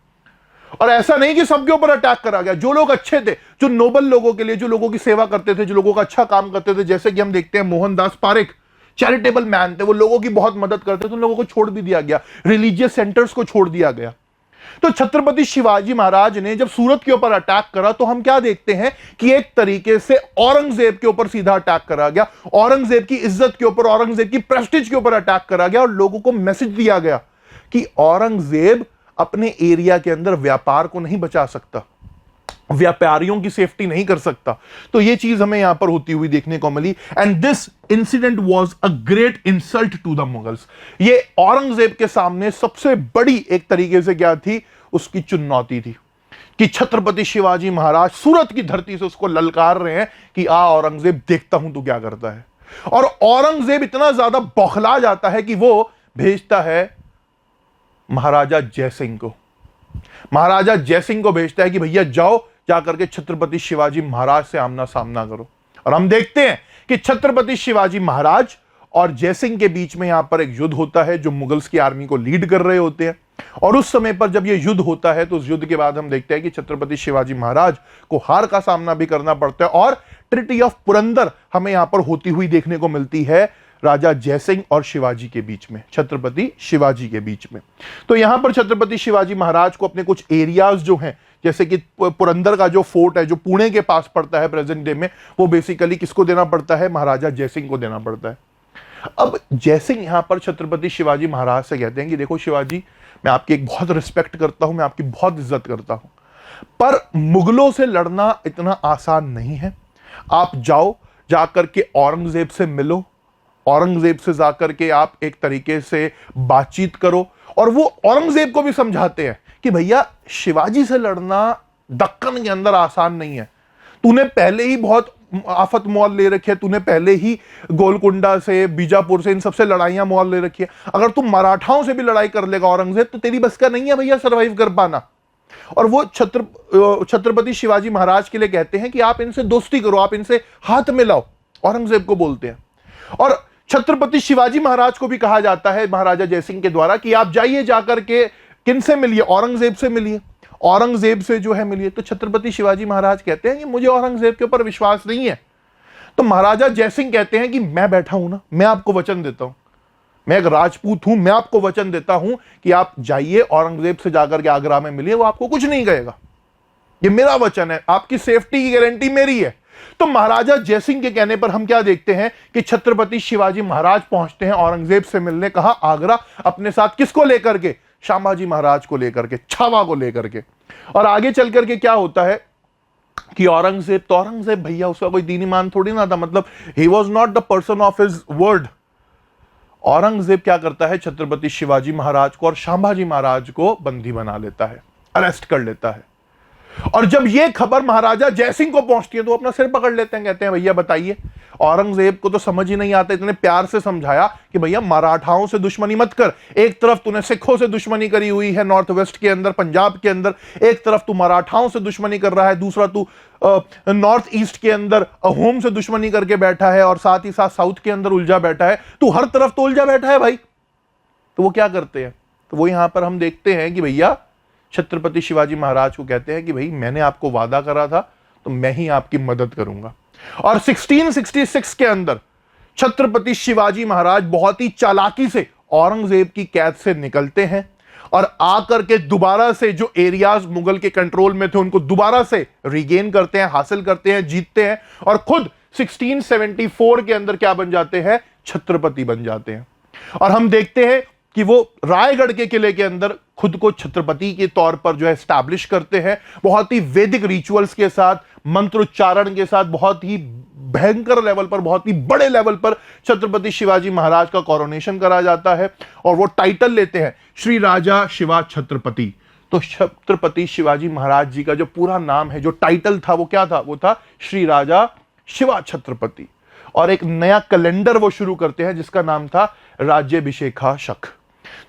और ऐसा नहीं कि सबके ऊपर अटैक करा गया, जो लोग अच्छे थे, जो नोबल लोगों के लिए, जो लोगों की सेवा करते थे, जो लोगों का अच्छा काम करते थे, जैसे कि हम देखते हैं मोहनदास पारेख चैरिटेबल मैन थे, वो लोगों की बहुत मदद करते थे, उन लोगों को छोड़ भी दिया गया, रिलीजियस सेंटर्स को छोड़ दिया गया। तो छत्रपति शिवाजी महाराज ने जब सूरत के ऊपर अटैक करा तो हम क्या देखते हैं कि एक तरीके से औरंगजेब के ऊपर सीधा अटैक करा गया, औरंगजेब की इज्जत के ऊपर, औरंगजेब की प्रेस्टीज के ऊपर अटैक करा गया और लोगों को मैसेज दिया गया कि औरंगजेब अपने एरिया के अंदर व्यापार को नहीं बचा सकता, व्यापारियों की सेफ्टी नहीं कर सकता। तो यह चीज हमें यहां पर होती हुई देखने को मिली। And this incident was a great insult to the Mughals. ये औरंगजेब के सामने सबसे बड़ी एक तरीके से क्या थी, उसकी चुनौती थी। कि छत्रपति शिवाजी महाराज सूरत की धरती से उसको ललकार रहे हैं कि आ औरंगजेब, देखता हूं तू क्या करता है। और औरंगजेब इतना ज्यादा बौखला जाता है कि वो भेजता है महाराजा जयसिंह को। महाराजा जयसिंह को भेजता है कि भैया जाओ, जाकर के छत्रपति शिवाजी महाराज से आमना सामना करो। और हम देखते हैं कि छत्रपति शिवाजी महाराज और जयसिंह के बीच में यहां पर एक युद्ध होता है, जो मुगल्स की आर्मी को लीड कर रहे होते हैं। और उस समय पर जब यह युद्ध होता है तो उस युद्ध के बाद हम देखते हैं कि छत्रपति शिवाजी महाराज को हार का सामना भी करना पड़ता है और ट्रीटी ऑफ पुरंदर हमें यहां पर होती हुई देखने को मिलती है राजा जयसिंह और शिवाजी के बीच में, छत्रपति शिवाजी के बीच में। तो यहां पर छत्रपति शिवाजी महाराज को अपने कुछ एरियाज जो हैं, जैसे कि पुरंदर का जो फोर्ट है जो पुणे के पास पड़ता है प्रेजेंट डे में, वो बेसिकली किसको देना पड़ता है? महाराजा जयसिंह को देना पड़ता है। अब जयसिंह यहां पर छत्रपति शिवाजी महाराज से कहते हैं कि देखो शिवाजी, मैं आपकी एक बहुत रिस्पेक्ट करता हूं, मैं आपकी बहुत इज्जत करता हूं, पर मुगलों से लड़ना इतना आसान नहीं है। आप जाओ, जाकर के औरंगजेब से मिलो, औरंगजेब से जाकर के आप एक तरीके से बातचीत करो। और वो औरंगजेब को भी समझाते हैं कि भैया शिवाजी से लड़ना दक्कन के अंदर आसान नहीं है, तूने पहले ही बहुत आफत मोल ले रखी है, तूने पहले ही गोलकुंडा से, बीजापुर से, इन सबसे लड़ाइयां मोल ले रखी है। अगर तू मराठाओं से भी लड़ाई कर लेगा औरंगजेब, तो तेरी बस का नहीं है भैया सर्वाइव कर पाना। और वो छत्रपति शिवाजी महाराज के लिए कहते हैं कि आप इनसे दोस्ती करो, आप इनसे हाथ मिलाओ, औरंगजेब को बोलते हैं। और छत्रपति शिवाजी महाराज को भी कहा जाता है महाराजा जयसिंह के द्वारा कि आप जाइए, जाकर के किनसे मिलिए? औरंगजेब से मिलिए, औरंगजेब से जो है मिलिए। तो छत्रपति शिवाजी महाराज कहते हैं कि मुझे औरंगजेब के ऊपर विश्वास नहीं है। तो महाराजा जयसिंह कहते हैं कि मैं बैठा हूं ना, मैं आपको वचन देता हूं, मैं एक राजपूत हूं, मैं आपको वचन देता हूं कि आप जाइए औरंगजेब से जाकर के आगरा में मिलिए, वो आपको कुछ नहीं कहेगा, ये मेरा वचन है, आपकी सेफ्टी की गारंटी मेरी है। तो महाराजा जयसिंह के कहने पर हम क्या देखते हैं कि छत्रपति शिवाजी महाराज पहुंचते हैं औरंगजेब से मिलने, कहा आगरा, अपने साथ किसको लेकर के? शामाजी महाराज को लेकर के, छावा को लेकर के। और आगे चल करके क्या होता है कि औरंगजेब भैया उसका कोई दीन ईमान थोड़ी ना था, मतलब he was not the person of his word. Aurangzeb क्या करता है? छत्रपति शिवाजी महाराज को और शामाजी महाराज को बंदी बना लेता है, अरेस्ट कर लेता है। और जब यह खबर महाराजा जयसिंह को पहुंचती है तो अपना सिर पकड़ लेते हैं, कहते हैं भैया बताइए। औरंगजेब को तो समझ ही नहीं आता, इतने प्यार से समझाया कि भैया मराठाओं से दुश्मनी मत कर, एक तरफ तूने सिखों से दुश्मनी करी हुई है नॉर्थ वेस्ट के अंदर, पंजाब के अंदर, एक तरफ तू मराठाओं से दुश्मनी कर रहा है, दूसरा तू नॉर्थ ईस्ट के अंदर अहोम से दुश्मनी करके बैठा है, और साथ ही साथ साउथ के अंदर उलझा बैठा है, तू हर तरफ तो उलझा बैठा है भाई। तो वो क्या करते हैं? तो वो यहां पर हम देखते हैं कि भैया छत्रपति शिवाजी महाराज को कहते हैं कि भाई मैंने आपको वादा करा था तो मैं ही आपकी मदद करूंगा। और 1666 के अंदर छत्रपति शिवाजी महाराज बहुत ही चालाकी से औरंगजेब की कैद से निकलते हैं और आकर के दोबारा से जो एरियाज मुगल के कंट्रोल में थे उनको दोबारा से रिगेन करते हैं, हासिल करते हैं, जीतते हैं, और खुद 1674 के अंदर क्या बन जाते हैं? छत्रपति बन जाते हैं। और हम देखते हैं कि वो रायगढ़ के किले के अंदर खुद को छत्रपति के तौर पर जो है एस्टैब्लिश करते हैं, बहुत ही वैदिक रिचुअल्स के साथ, मंत्रोच्चारण के साथ, बहुत ही भयंकर लेवल पर, बहुत ही बड़े लेवल पर छत्रपति शिवाजी महाराज का कोरोनेशन करा जाता है और वो टाइटल लेते हैं श्री राजा शिवा छत्रपति। तो छत्रपति शिवाजी महाराज जी का जो पूरा नाम है, जो टाइटल था, वो क्या था? वो था श्री राजा शिवा छत्रपति। और एक नया कैलेंडर वो शुरू करते हैं जिसका नाम था राज्याभिषेका शक।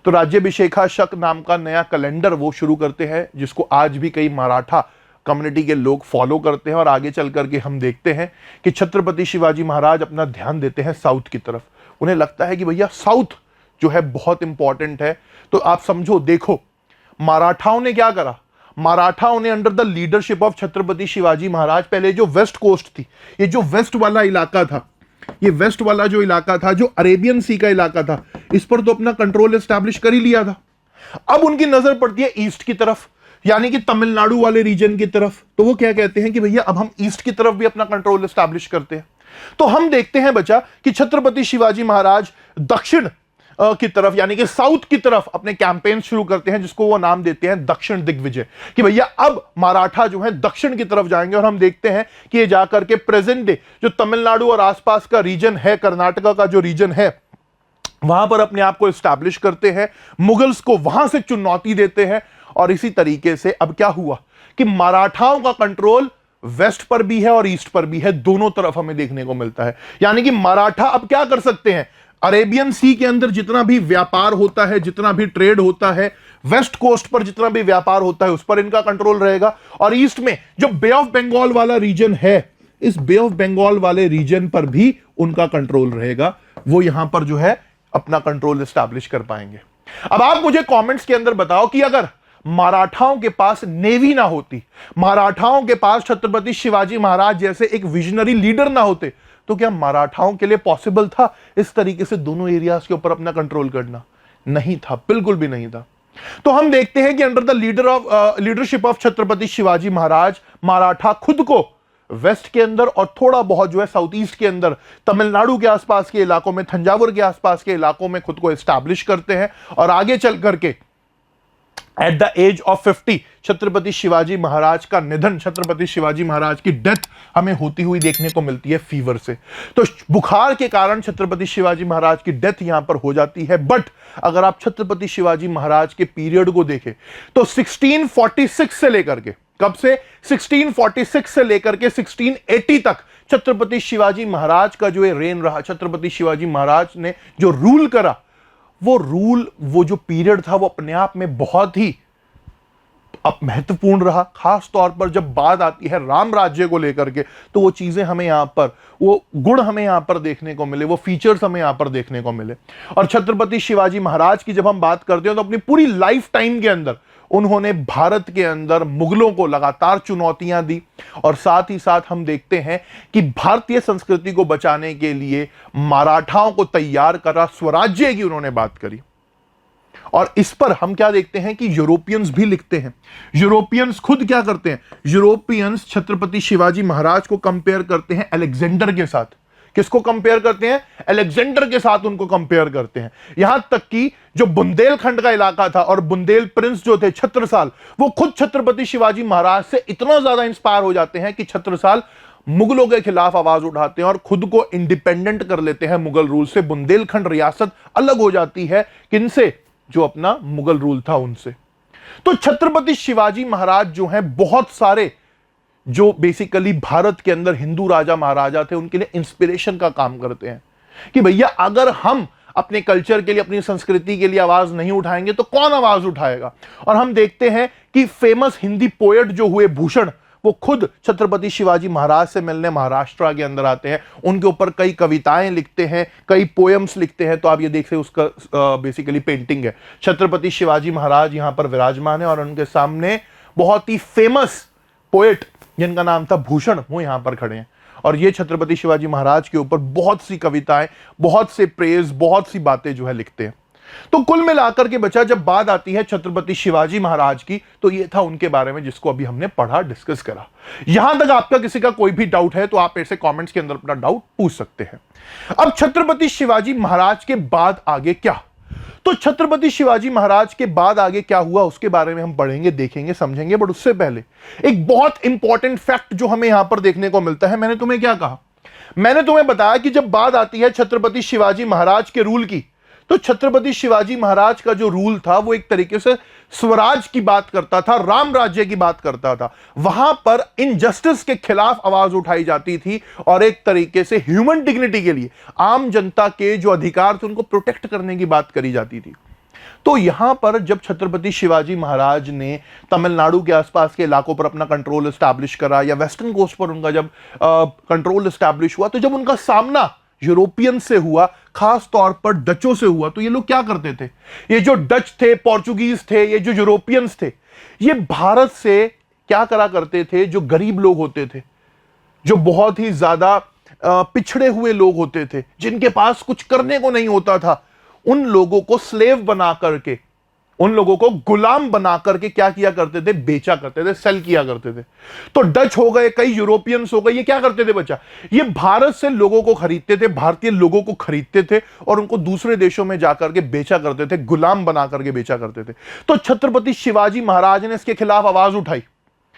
तो राज्याभिषेका शक नाम का नया कैलेंडर वो शुरू करते हैं, जिसको आज भी कई मराठा कम्युनिटी के लोग फॉलो करते हैं। और आगे चल करके हम देखते हैं कि छत्रपति शिवाजी महाराज अपना ध्यान देते हैं साउथ की तरफ। उन्हें लगता है कि भैया साउथ जो है बहुत इंपॉर्टेंट है। तो आप समझो, देखो मराठाओं ने क्या करा, मराठाओं ने under the leadership of Chhatrapati Shivaji Maharaj पहले जो वेस्ट कोस्ट थी, ये जो वेस्ट वाला इलाका था, ये वेस्ट वाला जो इलाका था, जो अरेबियन सी का इलाका था, इस पर तो अपना कंट्रोल एस्टैब्लिश कर ही लिया था। अब उनकी नजर पड़ती है ईस्ट की तरफ, यानी कि तमिलनाडु वाले रीजन की तरफ। तो वो क्या कहते हैं कि भैया अब हम ईस्ट की तरफ भी अपना कंट्रोल एस्टैब्लिश करते हैं। तो हम देखते हैं बच्चा कि छत्रपति शिवाजी महाराज दक्षिण की तरफ, यानी कि साउथ की तरफ अपने कैंपेन शुरू करते हैं, जिसको वो नाम देते हैं दक्षिण दिग्विजय, कि भैया अब मराठा जो है दक्षिण की तरफ जाएंगे। और हम देखते हैं कि ये जाकर के प्रेजेंट डे जो तमिलनाडु और आसपास का रीजन है, कर्नाटका का जो रीजन है, वहां पर अपने आप को एस्टैब्लिश करते हैं, मुगल्स को वहां से चुनौती देते हैं। और इसी तरीके से अब क्या हुआ कि मराठाओं का कंट्रोल वेस्ट पर भी है और ईस्ट पर भी है, दोनों तरफ हमें देखने को मिलता है। यानी कि मराठा अब क्या कर सकते हैं, अरेबियन सी के अंदर जितना भी व्यापार होता है, जितना भी ट्रेड होता है, वेस्ट कोस्ट पर जितना भी व्यापार होता है, उस पर इनका कंट्रोल रहेगा। और ईस्ट में जो बे ऑफ बंगाल वाला रीजन है, इस बे ऑफ बंगाल वाले रीजन पर भी उनका कंट्रोल रहेगा। वो यहां पर जो है अपना कंट्रोल एस्टैब्लिश कर पाएंगे। अब आप मुझे कमेंट्स के अंदर बताओ कि अगर मराठाओं के पास नेवी ना होती, मराठाओं के पास छत्रपति शिवाजी महाराज जैसे एक विजनरी लीडर ना होते, तो क्या मराठाओं के लिए पॉसिबल था इस तरीके से दोनों एरियाज के ऊपर अपना कंट्रोल करना? नहीं था, बिल्कुल भी नहीं था। तो हम देखते हैं कि under the leadership of Chhatrapati Shivaji Maharaj, Maratha खुद को वेस्ट के अंदर और थोड़ा बहुत जो है साउथ ईस्ट के अंदर, तमिलनाडु के आसपास के इलाकों में, थंजावुर के आसपास के इलाकों में खुद को एस्टैब्लिश करते हैं। और आगे चल करके at the age of 50 Chhatrapati Shivaji Maharaj का निधन, छत्रपति शिवाजी महाराज की डेथ हमें होती हुई देखने को मिलती है फीवर से। तो बुखार के कारण छत्रपति शिवाजी महाराज की डेथ यहां पर हो जाती है। बट अगर आप छत्रपति शिवाजी महाराज के पीरियड को देखें तो 1646 से लेकर के, कब से, 1646 से लेकर के 1680 तक छत्रपति शिवाजी महाराज का जो रेन रहा, छत्रपति शिवाजी महाराज ने जो रूल करा, वो जो पीरियड था वो अपने आप में बहुत ही महत्वपूर्ण रहा। खास तौर पर जब बात आती है राम राज्य को लेकर के, तो वो चीजें हमें यहां पर, वो गुण हमें यहां पर देखने को मिले, वो फीचर्स हमें यहां पर देखने को मिले। और छत्रपति शिवाजी महाराज की जब हम बात करते हैं तो अपनी पूरी लाइफ टाइम के अंदर उन्होंने भारत के अंदर मुगलों को लगातार चुनौतियां दी। और साथ ही साथ हम देखते हैं कि भारतीय संस्कृति को बचाने के लिए मराठाओं को तैयार करा, स्वराज्य की उन्होंने बात करी। और इस पर हम क्या देखते हैं कि यूरोपियंस भी लिखते हैं। यूरोपियंस खुद क्या करते हैं, यूरोपियंस छत्रपति शिवाजी महाराज को कंपेयर करते हैं अलेक्जेंडर के साथ। किसको कंपेयर करते हैं, अलेक्जेंडर के साथ उनको कंपेयर करते हैं। यहां तक कि जो बुंदेलखंड का इलाका था और बुंदेल प्रिंस जो थे छत्रसाल, वो खुद छत्रपति शिवाजी महाराज से इतना ज्यादा इंस्पायर हो जाते हैं कि छत्रसाल मुगलों के खिलाफ आवाज उठाते हैं और खुद को इंडिपेंडेंट कर लेते हैं मुगल रूल से। बुंदेलखंड रियासत अलग हो जाती है किनसे, जो अपना मुगल रूल था उनसे। तो छत्रपति शिवाजी महाराज जो हैं, बहुत सारे जो बेसिकली भारत के अंदर हिंदू राजा महाराजा थे, उनके लिए इंस्पिरेशन का काम करते हैं कि भैया अगर हम अपने कल्चर के लिए, अपनी संस्कृति के लिए आवाज नहीं उठाएंगे तो कौन आवाज उठाएगा। और हम देखते हैं कि फेमस हिंदी पोएट जो हुए भूषण, वो खुद छत्रपति शिवाजी महाराज से मिलने महाराष्ट्र के अंदर आते हैं, उनके ऊपर कई कविताएं लिखते हैं, कई पोएम्स लिखते हैं। तो आप ये देख सकते उसका बेसिकली पेंटिंग है। छत्रपति शिवाजी महाराज यहां पर विराजमान है और उनके सामने बहुत ही फेमस पोएट जिनका नाम था भूषण, वो यहां पर खड़े हैं। और ये छत्रपति शिवाजी महाराज के ऊपर बहुत सी कविताएं, बहुत से प्रेज, बहुत सी बातें जो है लिखते हैं। तो कुल मिलाकर के बच्चा जब बात आती है छत्रपति शिवाजी महाराज की, तो ये था उनके बारे में जिसको अभी हमने पढ़ा, डिस्कस करा। यहां तक आपका किसी का कोई भी डाउट है तो आप ऐसे कमेंट्स के अंदर अपना डाउट पूछ सकते हैं। अब छत्रपति शिवाजी महाराज के बाद आगे क्या, तो छत्रपति शिवाजी महाराज के बाद आगे क्या हुआ उसके बारे में हम पढ़ेंगे, देखेंगे, समझेंगे। बट उससे पहले एक बहुत इंपॉर्टेंट फैक्ट जो हमें यहां पर देखने को मिलता है। मैंने तुम्हें क्या कहा, मैंने तुम्हें बताया कि जब बात आती है छत्रपति शिवाजी महाराज के रूल की, तो छत्रपति शिवाजी महाराज का जो रूल था वो एक तरीके से स्वराज की बात करता था, राम राज्य की बात करता था। वहां पर इनजस्टिस के खिलाफ आवाज उठाई जाती थी और एक तरीके से ह्यूमन डिग्निटी के लिए, आम जनता के जो अधिकार थे उनको प्रोटेक्ट करने की बात करी जाती थी। तो यहां पर जब छत्रपति शिवाजी महाराज ने तमिलनाडु के आसपास के इलाकों पर अपना कंट्रोल एस्टैब्लिश करा, या वेस्टर्न कोस्ट पर उनका जब कंट्रोल एस्टैब्लिश हुआ, तो जब उनका सामना यूरोपियन से हुआ, खास तौर पर डचों से हुआ, तो ये लोग क्या करते थे, ये जो डच थे, पोर्चुगीज थे, ये जो यूरोपियंस थे, ये भारत से क्या करा करते थे, जो गरीब लोग होते थे, जो बहुत ही ज्यादा पिछड़े हुए लोग होते थे, जिनके पास कुछ करने को नहीं होता था, उन लोगों को स्लेव बना करके, उन लोगों को गुलाम बना करके क्या किया करते थे, बेचा करते थे, सेल किया करते थे। तो डच हो गए, कई यूरोपियंस हो गए, ये क्या करते थे बच्चा, ये भारत से लोगों को खरीदते थे, भारतीय लोगों को खरीदते थे और उनको दूसरे देशों में जाकर के बेचा करते थे, गुलाम बना करके बेचा करते थे। तो छत्रपति शिवाजी महाराज ने इसके खिलाफ आवाज उठाई।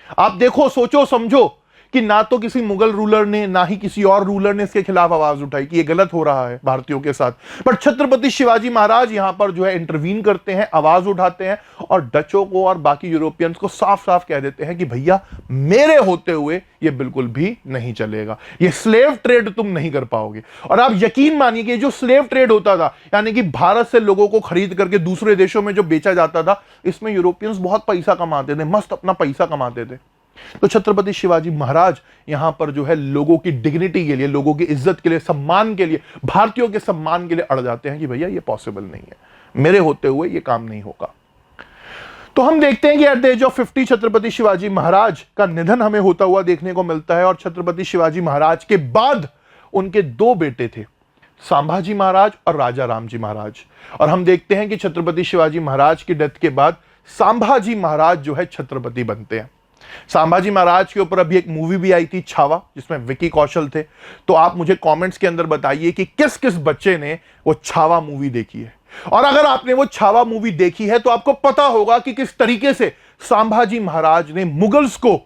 आप देखो, सोचो, समझो कि ना तो किसी मुगल रूलर ने ना ही किसी और रूलर ने इसके खिलाफ आवाज उठाई कि ये गलत हो रहा है भारतीयों के साथ। पर छत्रपति शिवाजी महाराज यहां पर जो है इंटरवीन करते हैं, आवाज उठाते हैं और डचों को और बाकी यूरोपियंस को साफ साफ कह देते हैं कि भैया मेरे होते हुए ये बिल्कुल भी नहीं चलेगा, ये स्लेव ट्रेड तुम नहीं कर पाओगे। और आप यकीन मानिए कि जो स्लेव ट्रेड होता था, यानी कि भारत से लोगों को खरीद करके दूसरे देशों में जो बेचा जाता था, इसमें यूरोपियंस बहुत पैसा कमाते थे, मस्त अपना पैसा कमाते थे। तो छत्रपति शिवाजी महाराज यहां पर जो है लोगों की डिग्निटी के लिए, लोगों की इज्जत के लिए, सम्मान के लिए, भारतीयों के सम्मान के लिए अड़ जाते हैं कि भैया ये पॉसिबल नहीं है, मेरे होते हुए ये काम नहीं होगा। तो हम देखते हैं कि at the age of 50 Chhatrapati Shivaji Maharaj का निधन हमें होता हुआ देखने को मिलता है। और छत्रपति शिवाजी महाराज के बाद उनके दो बेटे थे, संभाजी महाराज और राजा रामजी महाराज। और हम देखते हैं कि छत्रपति शिवाजी महाराज की डेथ के बाद संभाजी महाराज जो है छत्रपति बनते हैं। संभाजी महाराज के ऊपर अभी एक मूवी भी आई थी छावा, जिसमें विकी कौशल थे। तो आप मुझे कमेंट्स के अंदर बताइए कि किस किस बच्चे ने वो छावा मूवी देखी है, और अगर आपने वो छावा मूवी देखी है तो आपको पता होगा कि किस तरीके से संभाजी महाराज ने मुगल्स को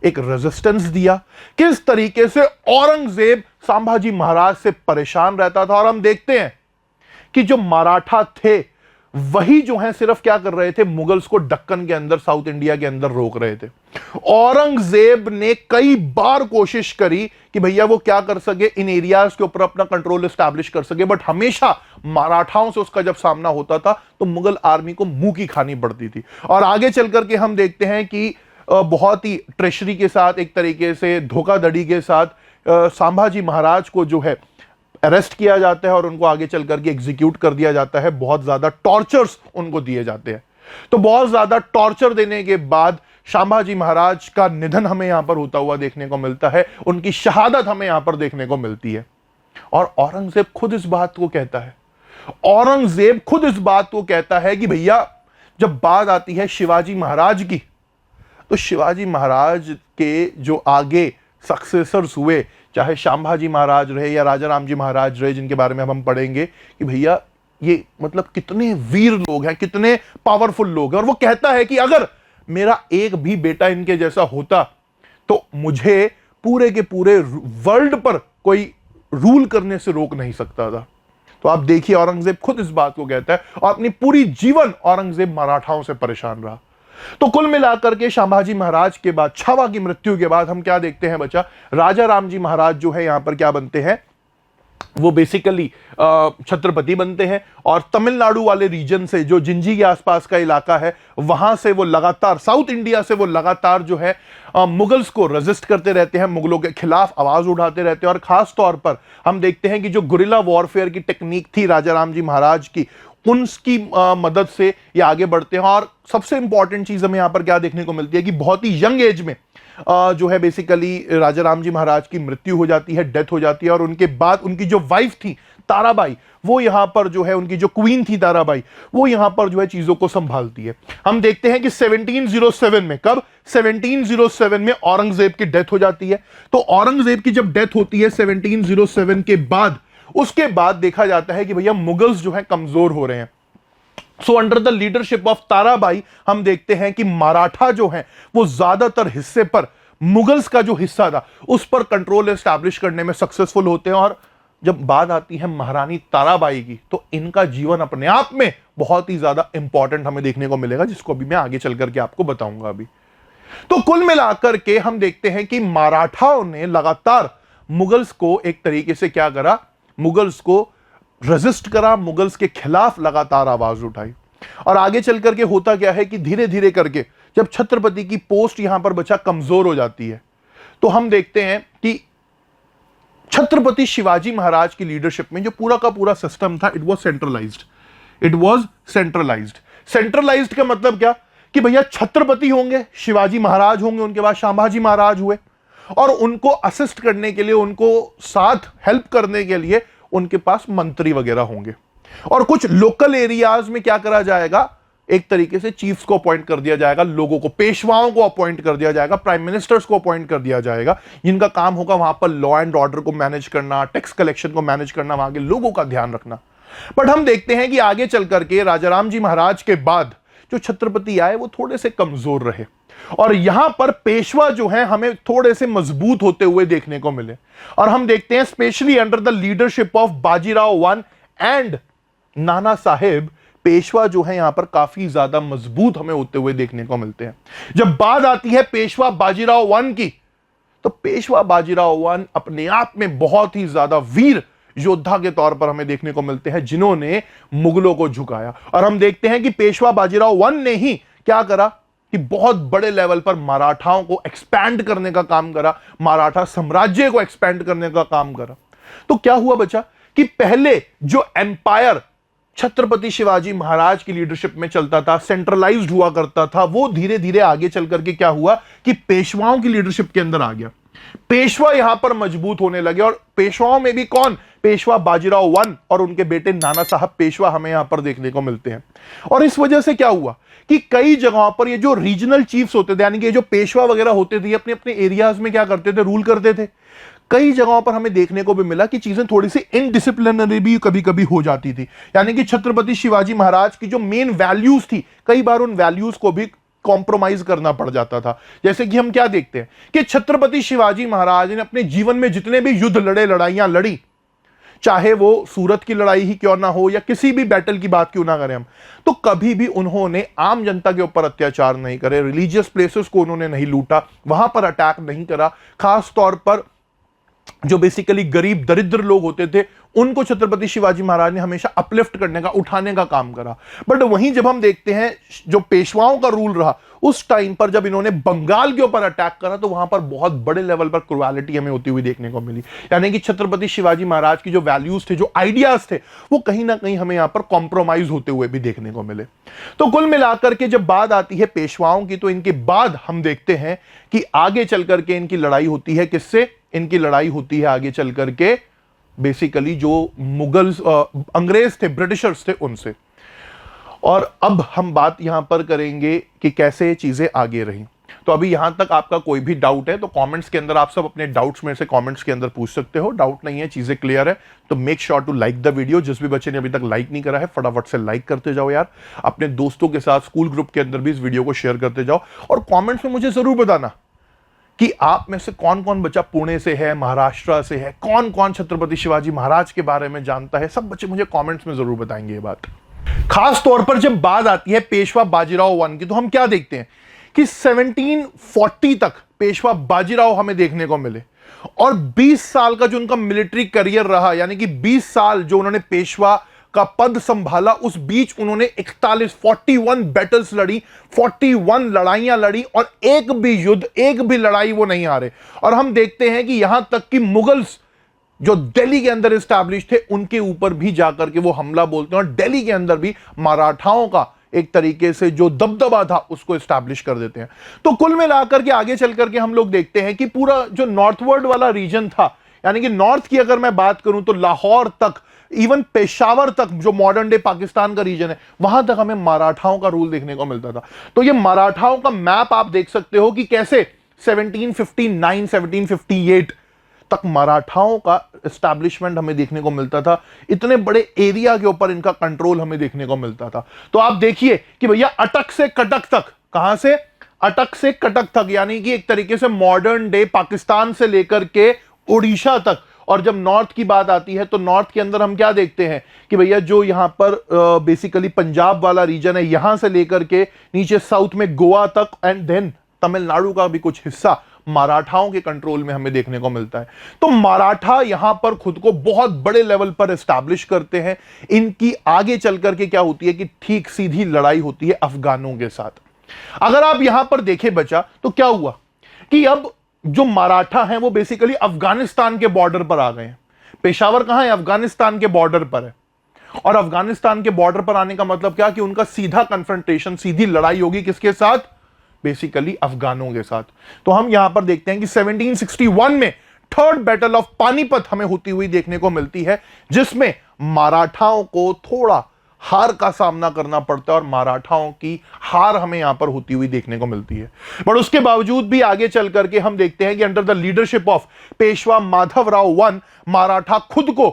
एक रेजिस्टेंस दिया, किस तरीके से औरंगजेब संभाजी महाराज से परेशान रहता था। और हम देखते हैं कि जो मराठा थे वही जो है सिर्फ क्या कर रहे थे, मुगल्स को दक्कन के अंदर, साउथ इंडिया के अंदर रोक रहे थे। औरंगजेब ने कई बार कोशिश करी कि भैया वो क्या कर सके, इन एरियाज के ऊपर अपना कंट्रोल एस्टैब्लिश कर सके, बट हमेशा मराठाओं से उसका जब सामना होता था तो मुगल आर्मी को मुंह की खानी पड़ती थी। और आगे चल करके हम देखते हैं कि बहुत ही ट्रेशरी के साथ, एक तरीके से धोखाधड़ी के साथ संभाजी महाराज को जो है अरेस्ट किया जाता है और उनको आगे चल करके एग्जीक्यूट कर दिया जाता है। बहुत ज्यादा टॉर्चर्स उनको दिए जाते हैं। तो बहुत ज्यादा टॉर्चर देने के बाद संभाजी महाराज का निधन हमें यहां पर होता हुआ देखने को मिलता है, उनकी शहादत हमें यहां पर देखने को मिलती है। और औरंगजेब खुद इस बात को कहता है, औरंगजेब खुद इस बात को कहता है कि भैया जब बात आती है शिवाजी महाराज की, तो शिवाजी महाराज के जो आगे सक्सेसर्स हुए, चाहे संभाजी महाराज रहे या राजा रामजी महाराज रहे, जिनके बारे में हम पढ़ेंगे कि भैया ये मतलब कितने वीर लोग हैं, कितने पावरफुल लोग हैं। और वो कहता है कि अगर मेरा एक भी बेटा इनके जैसा होता तो मुझे पूरे के पूरे वर्ल्ड पर कोई रूल करने से रोक नहीं सकता था। तो आप देखिए औरंगजेब खुद इस बात को कहता है, और अपनी पूरी जीवन औरंगजेब मराठाओं से परेशान रहा। तो कुल मिलाकर के संभाजी महाराज के बाद, छावा की मृत्यु के बाद हम क्या देखते हैं बच्चा, राजा रामजी महाराज जो है यहां पर क्या बनते हैं, वो बेसिकली छत्रपति बनते हैं। और तमिलनाडु वाले रीजन से, जो जिंजी के आसपास का इलाका है, वहां से वो लगातार, साउथ इंडिया से वो लगातार जो है मुगल्स को रेजिस्ट करते रहते हैं, मुगलों के खिलाफ आवाज उठाते रहते हैं। और खास तौर पर हम देखते हैं कि जो गुरिल्ला वॉरफेयर की टेक्निक थी राजा रामजी महाराज की, उनकी मदद से ये आगे बढ़ते हैं। और सबसे इंपॉर्टेंट चीज हमें यहां पर क्या देखने को मिलती है कि बहुत ही यंग एज में जो है बेसिकली राजा रामजी महाराज की मृत्यु हो जाती है, डेथ हो जाती है। और उनके बाद उनकी जो वाइफ थी ताराबाई, वो यहां पर जो है, उनकी जो क्वीन थी ताराबाई, वो यहां पर जो है चीजों को संभालती है। हम देखते हैं कि 1707 में, कब, 1707 में औरंगजेब की डेथ हो जाती है। तो औरंगजेब की जब डेथ होती है 1707 के बाद, उसके बाद देखा जाता है कि भैया मुगल्स जो है कमजोर हो रहे हैं। So under the leadership of Tarabai हम देखते हैं कि मराठा जो है वो ज्यादातर हिस्से पर, मुगल्स का जो हिस्सा था उस पर कंट्रोल एस्टैब्लिश करने में सक्सेसफुल होते हैं। और जब बात आती है महारानी ताराबाई की, तो इनका जीवन अपने आप में बहुत ही ज्यादा इंपॉर्टेंट हमें देखने को मिलेगा, जिसको अभी मैं आगे चल करके आपको बताऊंगा अभी। तो कुल मिलाकर के हम देखते हैं कि मराठाओं ने लगातार मुगल्स को एक तरीके से क्या करा, मुगल्स को रेजिस्ट करा, मुगल्स के खिलाफ लगातार आवाज उठाई। और आगे चल करके होता क्या है कि धीरे धीरे करके जब छत्रपति की पोस्ट यहां पर बचा कमजोर हो जाती है, तो हम देखते हैं कि छत्रपति शिवाजी महाराज की लीडरशिप में जो पूरा का पूरा सिस्टम था, it was centralised. It was centralised. Centralised का मतलब क्या कि भैया छत्रपति होंगे, शिवाजी महाराज होंगे, उनके बाद संभाजी महाराज हुए, और उनको असिस्ट करने के लिए, उनको साथ हेल्प करने के लिए उनके पास मंत्री वगैरह होंगे। और कुछ लोकल एरियाज में क्या करा जाएगा, एक तरीके से चीफ्स को अपॉइंट कर दिया जाएगा, लोगों को, पेशवाओं को अपॉइंट कर दिया जाएगा, प्राइम मिनिस्टर्स को अपॉइंट कर दिया जाएगा, जिनका काम होगा वहां पर लॉ एंड ऑर्डर को मैनेज करना, टैक्स कलेक्शन को मैनेज करना, वहां के लोगों का ध्यान रखना। बट हम देखते हैं कि आगे चल करके राजा रामजी महाराज के बाद जो छत्रपति आए वो थोड़े से कमजोर रहे और यहां पर पेशवा जो है हमें थोड़े से मजबूत होते हुए देखने को मिले। और हम देखते हैं specially under the leadership of Bajirao one and Nana Saheb, Peshwa जो है यहां पर काफी ज्यादा मजबूत हमें होते हुए देखने को मिलते हैं। जब बात आती है पेशवा बाजीराव वन की, तो पेशवा बाजीराव वन अपने आप में बहुत ही ज्यादा वीर योद्धा के तौर पर हमें देखने को मिलते हैं जिन्होंने मुगलों को झुकाया। और हम देखते हैं कि पेशवा बाजीराव वन ने ही क्या करा कि बहुत बड़े लेवल पर मराठाओं को एक्सपैंड करने का काम करा, मराठा साम्राज्य को एक्सपैंड करने का काम करा। तो क्या हुआ बच्चा कि पहले जो एम्पायर छत्रपति शिवाजी महाराज की लीडरशिप में चलता था, सेंट्रलाइज्ड हुआ करता था, वो धीरे धीरे आगे चल करके क्या हुआ कि पेशवाओं की लीडरशिप के अंदर आ गया। पेशवा यहां पर मजबूत होने लगे और पेशवाओं में भी कौन, पेशवा बाजीराव वन और उनके बेटे नाना साहब पेशवा हमें यहां पर देखने को मिलते हैं। और इस वजह से क्या हुआ कि कई जगहों पर ये जो रीजनल चीफ्स होते थे, यानी कि जो पेशवा वगैरह होते थे, अपने अपने एरियाज में क्या करते थे, रूल करते थे। कई जगहों पर हमें देखने को भी मिला कि चीजें थोड़ी सी इनडिसिप्लिनरी भी कभी कभी हो जाती थी, यानी कि छत्रपति शिवाजी महाराज की जो मेन वैल्यूज थी, कई बार उन वैल्यूज को भी कॉम्प्रोमाइज करना पड़ जाता था। जैसे कि हम क्या देखते हैं कि छत्रपति शिवाजी महाराज ने अपने जीवन में जितने भी युद्ध लड़े, लड़ाइयां लड़ी, चाहे वो सूरत की लड़ाई ही क्यों ना हो या किसी भी बैटल की बात क्यों ना करें हम, तो कभी भी उन्होंने आम जनता के ऊपर अत्याचार नहीं करे, रिलीजियस प्लेसेस को उन्होंने नहीं लूटा, वहां पर अटैक नहीं करा। खास तौर पर जो बेसिकली गरीब दरिद्र लोग होते थे उनको छत्रपति शिवाजी महाराज ने हमेशा अपलिफ्ट करने का, उठाने का काम करा। बट वहीं जब हम देखते हैं जो पेशवाओं का रूल रहा, उस टाइम पर जब इन्होंने बंगाल के ऊपर अटैक करा तो वहां पर बहुत बड़े लेवल पर क्रुएलिटी हमें होती हुई देखने को मिली। यानी कि छत्रपति शिवाजी महाराज की जो वैल्यूज थे, जो आइडियाज थे, वो कहीं ना कहीं हमें यहां पर कॉम्प्रोमाइज होते हुए भी देखने को मिले। तो कुल मिलाकर के जब बात आती है पेशवाओं की, तो इनके बाद हम देखते हैं कि आगे चल करके इनकी लड़ाई होती है किससे, इनकी लड़ाई होती है आगे चल करके बेसिकली जो मुगल्स, अंग्रेज थे, ब्रिटिशर्स थे, उनसे। और अब हम बात यहां पर करेंगे कि कैसे चीजें आगे रही। तो अभी यहां तक आपका कोई भी डाउट है तो कमेंट्स के अंदर आप सब अपने डाउट्स में से कमेंट्स के अंदर पूछ सकते हो। डाउट नहीं है, चीजें क्लियर है, तो make sure to like the video. जिस भी बच्चे ने अभी तक लाइक नहीं करा है फटाफट से लाइक करते जाओ यार। अपने दोस्तों के साथ स्कूल ग्रुप के अंदर भी इस वीडियो को शेयर करते जाओ और कॉमेंट्स में मुझे जरूर बताना कि आप में से कौन कौन बच्चा पुणे से है, महाराष्ट्र से है, कौन कौन छत्रपति शिवाजी महाराज के बारे में जानता है। सब बच्चे मुझे कमेंट्स में जरूर बताएंगे ये बात। खास तौर पर जब बात आती है पेशवा बाजीराव वन की, तो हम क्या देखते हैं कि 1740 तक पेशवा बाजीराव हमें देखने को मिले और 20 साल का जो उनका मिलिट्री करियर रहा, यानी कि 20 साल जो उन्होंने पेशवा का पद संभाला, उस बीच उन्होंने 41 बैटल्स लड़ी, 41 लड़ाइयां लड़ी और एक भी युद्ध, एक भी लड़ाई वो नहीं हारे। और हम देखते हैं कि यहां तक कि मुगल्स जो दिल्ली के अंदर एस्टैब्लिश थे उनके ऊपर भी जाकर के वो हमला बोलते हैं और दिल्ली के अंदर भी मराठाओं का एक तरीके से जो दबदबा था उसको एस्टैब्लिश कर देते हैं। तो कुल मिलाकर के आगे चल करके हम लोग देखते हैं कि पूरा जो नॉर्थवर्ड वाला रीजन था, यानी कि नॉर्थ की अगर मैं बात करूं तो लाहौर तक, इवन पेशावर तक, जो मॉडर्न डे पाकिस्तान का रीजन है, वहां तक हमें मराठाओं का रूल देखने को मिलता था। तो ये मराठाओं का मैप आप देख सकते हो कि कैसे 1759 1758 तक मराठाओं का एस्टैब्लिशमेंट हमें देखने को मिलता था। इतने बड़े एरिया के ऊपर इनका कंट्रोल हमें देखने को मिलता था। तो आप देखिए कि भैया अटक से कटक तक, कहां से, अटक से कटक तक, यानी कि एक तरीके से मॉडर्न डे पाकिस्तान से लेकर के उड़ीसा तक। और जब नॉर्थ की बात आती है तो नॉर्थ के अंदर हम क्या देखते हैं कि भैया जो यहां पर बेसिकली पंजाब वाला रीजन है, यहां से लेकर के नीचे साउथ में गोवा तक एंड देन तमिलनाडु का भी कुछ हिस्सा मराठाओं के कंट्रोल में हमें देखने को मिलता है। तो मराठा यहां पर खुद को बहुत बड़े लेवल पर एस्टैब्लिश करते हैं। इनकी आगे चल करके क्या होती है कि ठीक सीधी लड़ाई होती है अफगानों के साथ। अगर आप यहां पर देखें बच्चा तो क्या हुआ कि अब जो मराठा हैं वो बेसिकली अफगानिस्तान के बॉर्डर पर आ गए हैं। पेशावर कहां है, अफगानिस्तान के बॉर्डर पर है। और अफगानिस्तान के बॉर्डर पर आने का मतलब क्या कि उनका सीधा कन्फ्रंटेशन, सीधी लड़ाई होगी किसके साथ, बेसिकली अफगानों के साथ। तो हम यहां पर देखते हैं कि 1761 में थर्ड बैटल ऑफ पानीपत हमें होती हुई देखने को मिलती है, जिसमें मराठाओं को थोड़ा हार का सामना करना पड़ता है और मराठाओं की हार हमें यहां पर होती हुई देखने को मिलती है। पर उसके बावजूद भी आगे चल करके हम देखते हैं कि under the leadership of Peshwa Madhavrao one, Maratha खुद को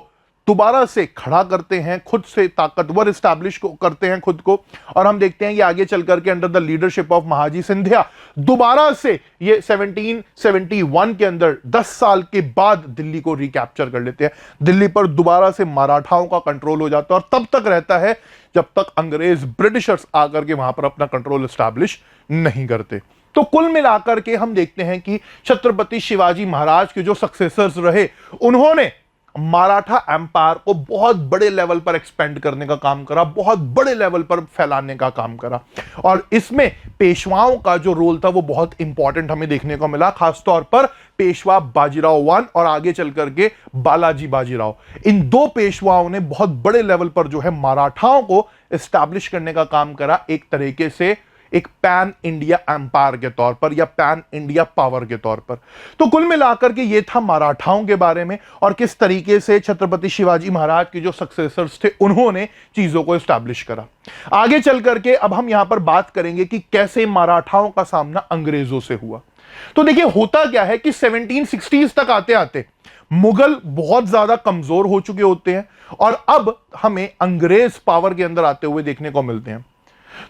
दोबारा से खड़ा करते हैं, खुद से ताकतवर इस्टेब्लिश करते हैं खुद को। और हम देखते हैं कि आगे चल करके under the leadership of Mahaji Scindia दोबारा से ये 1771 के अंदर 10 साल के बाद दिल्ली को रिकैप्चर कर लेते हैं। दिल्ली पर दोबारा से मराठाओं का कंट्रोल हो जाता है और तब तक रहता है जब तक अंग्रेज ब्रिटिशर्स आकर के वहां पर अपना कंट्रोल एस्टैब्लिश नहीं करते। तो कुल मिलाकर के हम देखते हैं कि छत्रपति शिवाजी महाराज के जो सक्सेसर्स रहे, उन्होंने मराठा एम्पायर को बहुत बड़े लेवल पर एक्सपेंड करने का काम करा, बहुत बड़े लेवल पर फैलाने का काम करा। और इसमें पेशवाओं का जो रोल था वो बहुत इंपॉर्टेंट हमें देखने को मिला, खासतौर पर पेशवा बाजीराव वन और आगे चल करके बालाजी बाजीराव। इन दो पेशवाओं ने बहुत बड़े लेवल पर जो है मराठाओं को एस्टैब्लिश करने का काम करा, एक तरीके से एक पैन इंडिया एम्पायर के तौर पर या पैन इंडिया पावर के तौर पर। तो कुल मिलाकर के ये था मराठाओं के बारे में और किस तरीके से छत्रपति शिवाजी महाराज के जो सक्सेसर्स थे उन्होंने चीजों को एस्टैब्लिश करा। आगे चल करके अब हम यहां पर बात करेंगे कि कैसे मराठाओं का सामना अंग्रेजों से हुआ। तो देखिए, होता क्या है कि 1760s तक आते आते मुगल बहुत ज्यादा कमजोर हो चुके होते हैं और अब हमें अंग्रेज पावर के अंदर आते हुए देखने को मिलते हैं।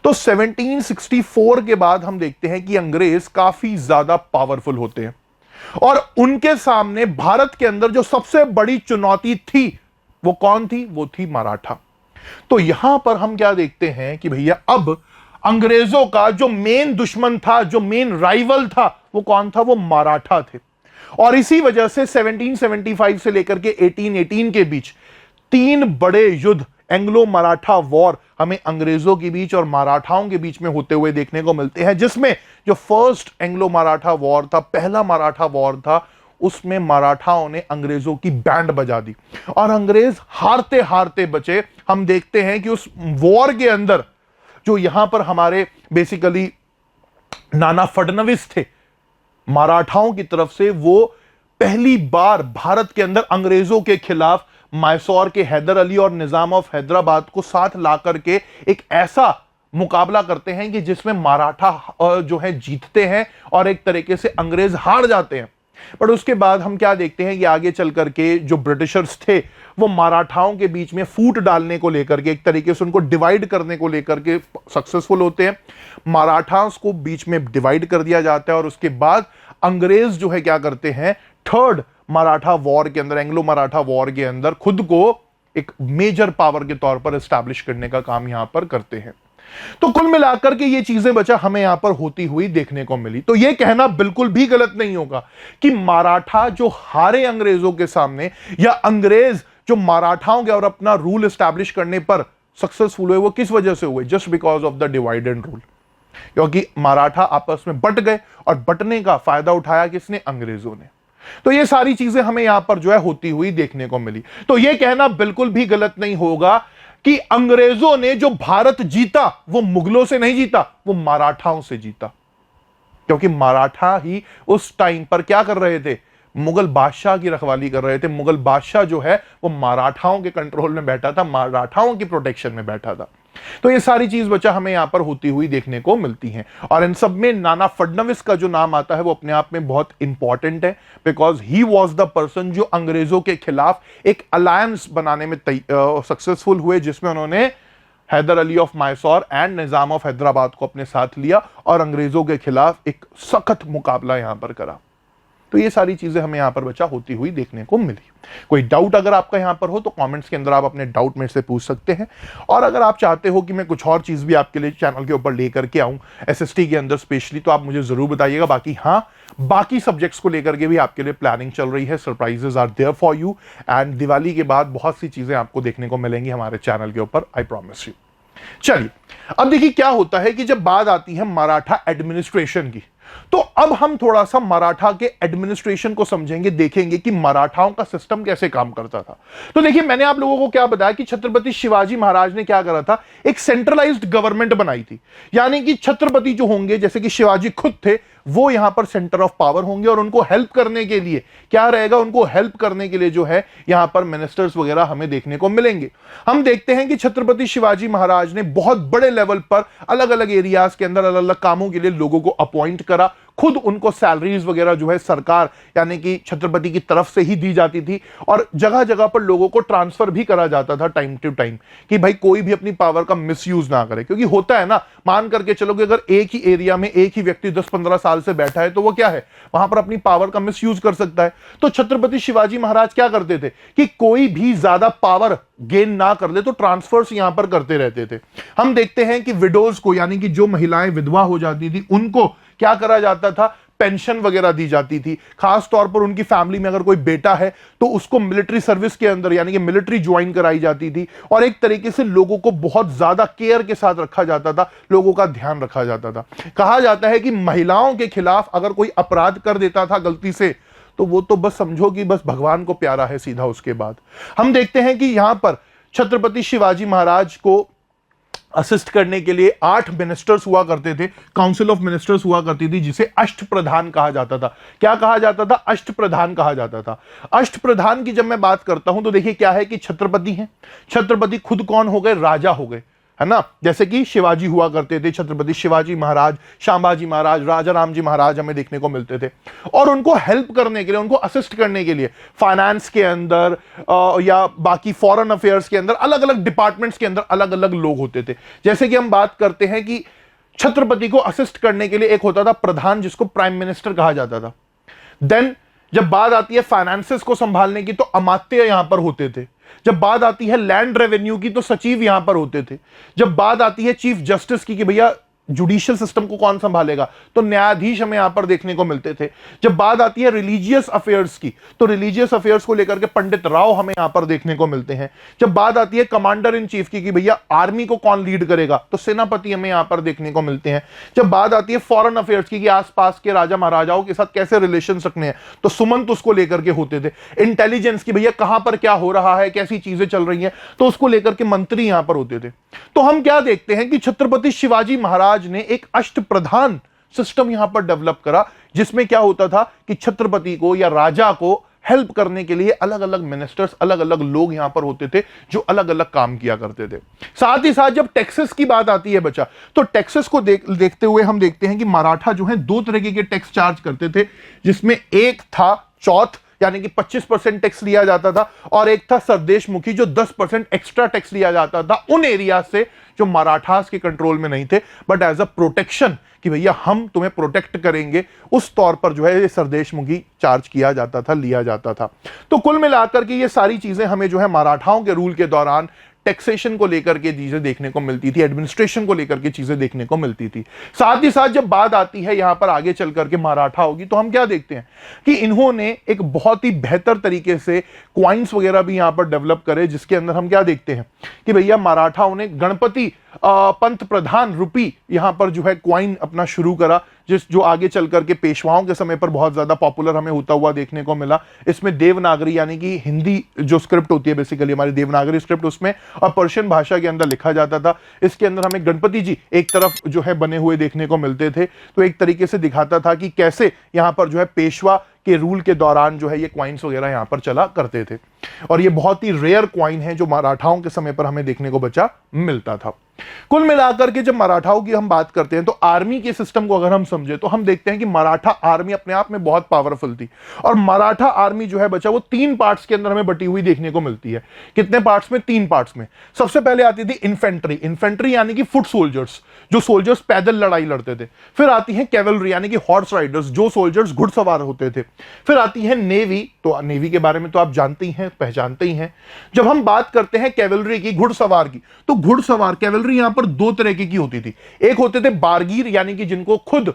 तो 1764 के बाद हम देखते हैं कि अंग्रेज काफी ज्यादा पावरफुल होते हैं और उनके सामने भारत के अंदर जो सबसे बड़ी चुनौती थी वो कौन थी? वो थी मराठा। तो यहां पर हम क्या देखते हैं कि भैया अब अंग्रेजों का जो मेन दुश्मन था, जो मेन राइवल था, वो कौन था? वो मराठा थे। और इसी वजह से 1775 से लेकर के 1818 के बीच 3 बड़े युद्ध, एंग्लो मराठा वॉर, हमें अंग्रेजों के बीच और मराठाओं के बीच में होते हुए देखने को मिलते हैं, जिसमें जो फर्स्ट एंग्लो मराठा वॉर था, पहला मराठा वॉर था, उसमें मराठाओं ने अंग्रेजों की बैंड बजा दी और अंग्रेज हारते हारते बचे। हम देखते हैं कि उस वॉर के अंदर जो यहां पर हमारे बेसिकली नाना फडणवीस थे मराठाओं की तरफ से, वो पहली बार भारत के अंदर अंग्रेजों के खिलाफ मैसूर के हैदर अली और निजाम ऑफ हैदराबाद को साथ ला करके एक ऐसा मुकाबला करते हैं कि जिसमें मराठा जो है जीतते हैं और एक तरीके से अंग्रेज हार जाते हैं। पर उसके बाद हम क्या देखते हैं कि आगे चल करके जो ब्रिटिशर्स थे वो मराठाओं के बीच में फूट डालने को लेकर के, एक तरीके से उनको डिवाइड करने को लेकर के सक्सेसफुल होते हैं। मराठास को बीच में डिवाइड कर दिया जाता है और उसके बाद अंग्रेज जो है क्या करते हैं, थर्ड मराठा वॉर के अंदर, एंग्लो मराठा वॉर के अंदर खुद को एक मेजर पावर के तौर पर एस्टैब्लिश करने का काम यहां पर करते हैं। तो कुल मिलाकर के ये चीजें बचा हमें यहां पर होती हुई देखने को मिली। तो ये कहना बिल्कुल भी गलत नहीं होगा कि मराठा जो हारे अंग्रेजों के सामने या अंग्रेज जो मराठाओं के और अपना रूल एस्टैब्लिश करने पर सक्सेसफुल हुए, वो किस वजह से हुए? Just because of the divide and rule. क्योंकि मराठा आपस में बट गए और बटने का फायदा उठाया किसने? अंग्रेजों ने। तो ये सारी चीजें हमें यहां पर जो है होती हुई देखने को मिली। तो ये कहना बिल्कुल भी गलत नहीं होगा कि अंग्रेजों ने जो भारत जीता वो मुगलों से नहीं जीता, वो मराठाओं से जीता। क्योंकि मराठा ही उस टाइम पर क्या कर रहे थे? मुगल बादशाह की रखवाली कर रहे थे। मुगल बादशाह जो है वो मराठाओं के कंट्रोल में बैठा था, मराठाओं की प्रोटेक्शन में बैठा था। तो ये सारी चीज बच्चा हमें यहां पर होती हुई देखने को मिलती है। और इन सब में नाना फडणवीस का जो नाम आता है वो अपने आप में बहुत इंपॉर्टेंट है, because he was the person जो अंग्रेजों के खिलाफ एक अलायंस बनाने में सक्सेसफुल हुए, जिसमें उन्होंने Hyder Ali of Mysore and Nizam of Hyderabad को अपने साथ लिया और अंग्रेजों के खिलाफ एक सख्त मुकाबला यहां पर करा। तो ये सारी चीजें हमें यहां पर बच्चा होती हुई देखने को मिली। कोई डाउट अगर आपका यहां पर हो तो कमेंट्स के अंदर आप अपने डाउट मेरे से पूछ सकते हैं। और अगर आप चाहते हो कि मैं कुछ और चीज भी आपके लिए चैनल के ऊपर लेकर के आऊं एसएसटी के अंदर स्पेशली, तो आप मुझे जरूर बताइएगा। बाकी हाँ, बाकी सब्जेक्ट्स को लेकर के भी आपके लिए प्लानिंग चल रही है। Surprises are there for you and Diwali के बाद बहुत सी चीजें आपको देखने को मिलेंगी हमारे चैनल के ऊपर, आई प्रॉमिस यू। चलिए, अब देखिए क्या होता है कि जब बात आती है मराठा एडमिनिस्ट्रेशन की, तो अब हम थोड़ा सा मराठा के एडमिनिस्ट्रेशन को समझेंगे, देखेंगे कि मराठाओं का सिस्टम कैसे काम करता था। तो देखिए, मैंने आप लोगों को क्या बताया कि छत्रपति शिवाजी महाराज ने क्या करा था, एक सेंट्रलाइज्ड गवर्नमेंट बनाई थी। यानी कि छत्रपति जो होंगे, जैसे कि शिवाजी खुद थे, वो यहां पर सेंटर ऑफ पावर होंगे और उनको हेल्प करने के लिए क्या रहेगा, उनको हेल्प करने के लिए जो है यहां पर मिनिस्टर्स वगैरह हमें देखने को मिलेंगे। हम देखते हैं कि छत्रपति शिवाजी महाराज ने बहुत बड़े लेवल पर अलग अलग एरियाज के अंदर अलग अलग कामों के लिए लोगों को अपॉइंट करा, खुद उनको सैलरीज वगैरह जो है सरकार यानी कि छत्रपति की तरफ से ही दी जाती थी, और जगह जगह पर लोगों को ट्रांसफर भी करा जाता था टाइम टू टाइम कि भाई कोई भी अपनी पावर का मिसयूज ना करे। क्योंकि होता है ना, मान करके चलो कि अगर एक ही एरिया में एक ही व्यक्ति 10-15 साल से बैठा है तो वो क्या है, वहां पर अपनी पावर का मिसयूज कर सकता है। तो छत्रपति शिवाजी महाराज क्या करते थे कि कोई भी ज्यादा पावर गेन ना कर ले तो ट्रांसफर्स यहां पर करते रहते थे। हम देखते हैं कि विडोज को यानी कि जो महिलाएं विधवा हो जाती थी उनको क्या करा जाता था, पेंशन वगैरह दी जाती थी। खास तौर पर उनकी फैमिली में अगर कोई बेटा है तो उसको मिलिट्री सर्विस के अंदर यानी कि मिलिट्री ज्वाइन कराई जाती थी, और एक तरीके से लोगों को बहुत ज्यादा केयर के साथ रखा जाता था, लोगों का ध्यान रखा जाता था। कहा जाता है कि महिलाओं के खिलाफ अगर कोई अपराध कर देता था गलती से तो वो तो बस समझो कि बस भगवान को प्यारा है सीधा। उसके बाद हम देखते हैं कि यहां पर छत्रपति शिवाजी महाराज को असिस्ट करने के लिए 8 मिनिस्टर्स हुआ करते थे, काउंसिल ऑफ मिनिस्टर्स हुआ करती थी, जिसे अष्टप्रधान कहा जाता था। क्या कहा जाता था? अष्टप्रधान कहा जाता था। अष्टप्रधान की जब मैं बात करता हूं तो देखिए क्या है कि छत्रपति हैं, छत्रपति खुद कौन हो गए? राजा हो गए, है ना। जैसे कि शिवाजी हुआ करते थे, छत्रपति शिवाजी महाराज, शांबाजी महाराज, राजा राम जी महाराज हमें देखने को मिलते थे। और उनको हेल्प करने के लिए, उनको असिस्ट करने के लिए फाइनेंस के अंदर या बाकी फॉरेन अफेयर्स के अंदर अलग अलग डिपार्टमेंट्स के अंदर अलग अलग लोग होते थे। जैसे कि हम बात करते हैं कि छत्रपति को असिस्ट करने के लिए एक होता था प्रधान, जिसको प्राइम मिनिस्टर कहा जाता था। देन जब बात आती है फाइनेंसेस को संभालने की तो अमात्य यहां पर होते थे। जब बात आती है लैंड रेवेन्यू की तो सचिव यहां पर होते थे। जब बात आती है चीफ जस्टिस की कि भैया जुडिशियल सिस्टम को कौन संभालेगा, तो न्यायाधीश हमें यहां पर देखने को मिलते थे। जब बात आती है रिलीजियस अफेयर्स की तो रिलीजियस अफेयर्स को लेकर के पंडित राव हमें यहां पर देखने को मिलते हैं। जब बात आती है कमांडर इन चीफ की कि भैया आर्मी को कौन लीड करेगा, तो सेनापति हमें यहां पर देखने को मिलते हैं। जब बात आती है फॉरेन अफेयर्स की कि आसपास के राजा महाराजाओं के साथ कैसे रिलेशन रखने हैं, तो सुमंत उसको लेकर के होते थे। इंटेलिजेंस की भैया कहां पर क्या हो रहा है, कैसी चीजें चल रही हैं, तो उसको लेकर के मंत्री यहां पर होते थे। तो हम क्या देखते हैं कि छत्रपति शिवाजी महाराज ने एक अष्टप्रधान सिस्टम यहां पर डेवलप करा, जिसमें क्या होता था कि छत्रपति को या राजा को हेल्प करने के लिए अलग अलग मिनिस्टर्स, अलग अलग लोग यहां पर होते थे जो अलग अलग काम किया करते थे। साथ ही साथ जब टैक्सेस की बात आती है बच्चा, तो टैक्सेस को देखते हुए हम देखते हैं कि मराठा जो है 2 तरीके के टैक्स चार्ज करते थे, जिसमें एक था चौथ यानी कि 25% टैक्स लिया जाता था, और एक था सरदेशमुखी जो 10% एक्स्ट्रा टैक्स लिया जाता था उन एरिया से जो मराठास के कंट्रोल में नहीं थे, बट एज अ प्रोटेक्शन कि भैया हम तुम्हें प्रोटेक्ट करेंगे, उस तौर पर जो है ये सरदेशमुखी चार्ज किया जाता था, लिया जाता था। तो कुल मिलाकर के ये सारी चीजें हमें जो है मराठाओं के रूल के दौरान टैक्सेशन को लेकर के चीजें देखने को मिलती थी, एडमिनिस्ट्रेशन को लेकर के चीजें देखने को मिलती थी। साथ ही साथ जब बात आती है यहां पर आगे चल करके मराठा होगी, तो हम क्या देखते हैं कि इन्होंने एक बहुत ही बेहतर तरीके से क्वाइंस वगैरह भी यहां पर डेवलप करे, जिसके अंदर हम क्या देखते हैं कि भैया मराठाओं ने गणपति पंत प्रधान रूपी यहां पर जो है क्वाइन अपना शुरू करा, जो आगे चल करके पेशवाओं के समय पर बहुत ज्यादा पॉपुलर हमें होता हुआ देखने को मिला। इसमें देवनागरी यानी कि हिंदी जो स्क्रिप्ट होती है बेसिकली हमारी देवनागरी स्क्रिप्ट, उसमें और पर्शियन भाषा के अंदर लिखा जाता था। इसके अंदर हमें गणपति जी एक तरफ जो है बने हुए देखने को मिलते थे, तो एक तरीके से दिखाता था कि कैसे यहां पर जो है पेशवा के रूल के दौरान जो है ये क्वाइंस वगैरह यहां पर चला करते थे। और ये बहुत ही रेयर क्वाइन है जो मराठाओं के समय पर हमें देखने को बचा मिलता था। कुल मिलाकर के जब मराठाओं की हम बात करते हैं तो आर्मी के सिस्टम को अगर हम समझे तो हम देखते हैं कि मराठा आर्मी अपने आप में बहुत पावरफुल थी, और मराठा आर्मी जो है बचा वो 3 पार्ट्स के अंदर हमें बटी हुई देखने को मिलती है। कितने पार्ट्स में? 3 पार्ट्स में। सबसे पहले आती थी इन्फेंट्री, इन्फेंट्री यानी कि फुट सोल्जर्स, जो सोल्जर्स पैदल लड़ाई लड़ते थे। फिर आती है कैवलरी यानी कि हॉर्स राइडर्स, जो सोल्जर्स घुड़सवार होते थे। फिर आती है नेवी, तो नेवी के बारे में तो आप जानते ही हैं, पहचानते ही हैं। जब हम बात करते हैं कैवलरी की, घुड़सवार की, तो घुड़सवार कैवलरी यहां पर 2 तरह की होती थी। एक होते थे बारगीर यानी कि जिनको खुद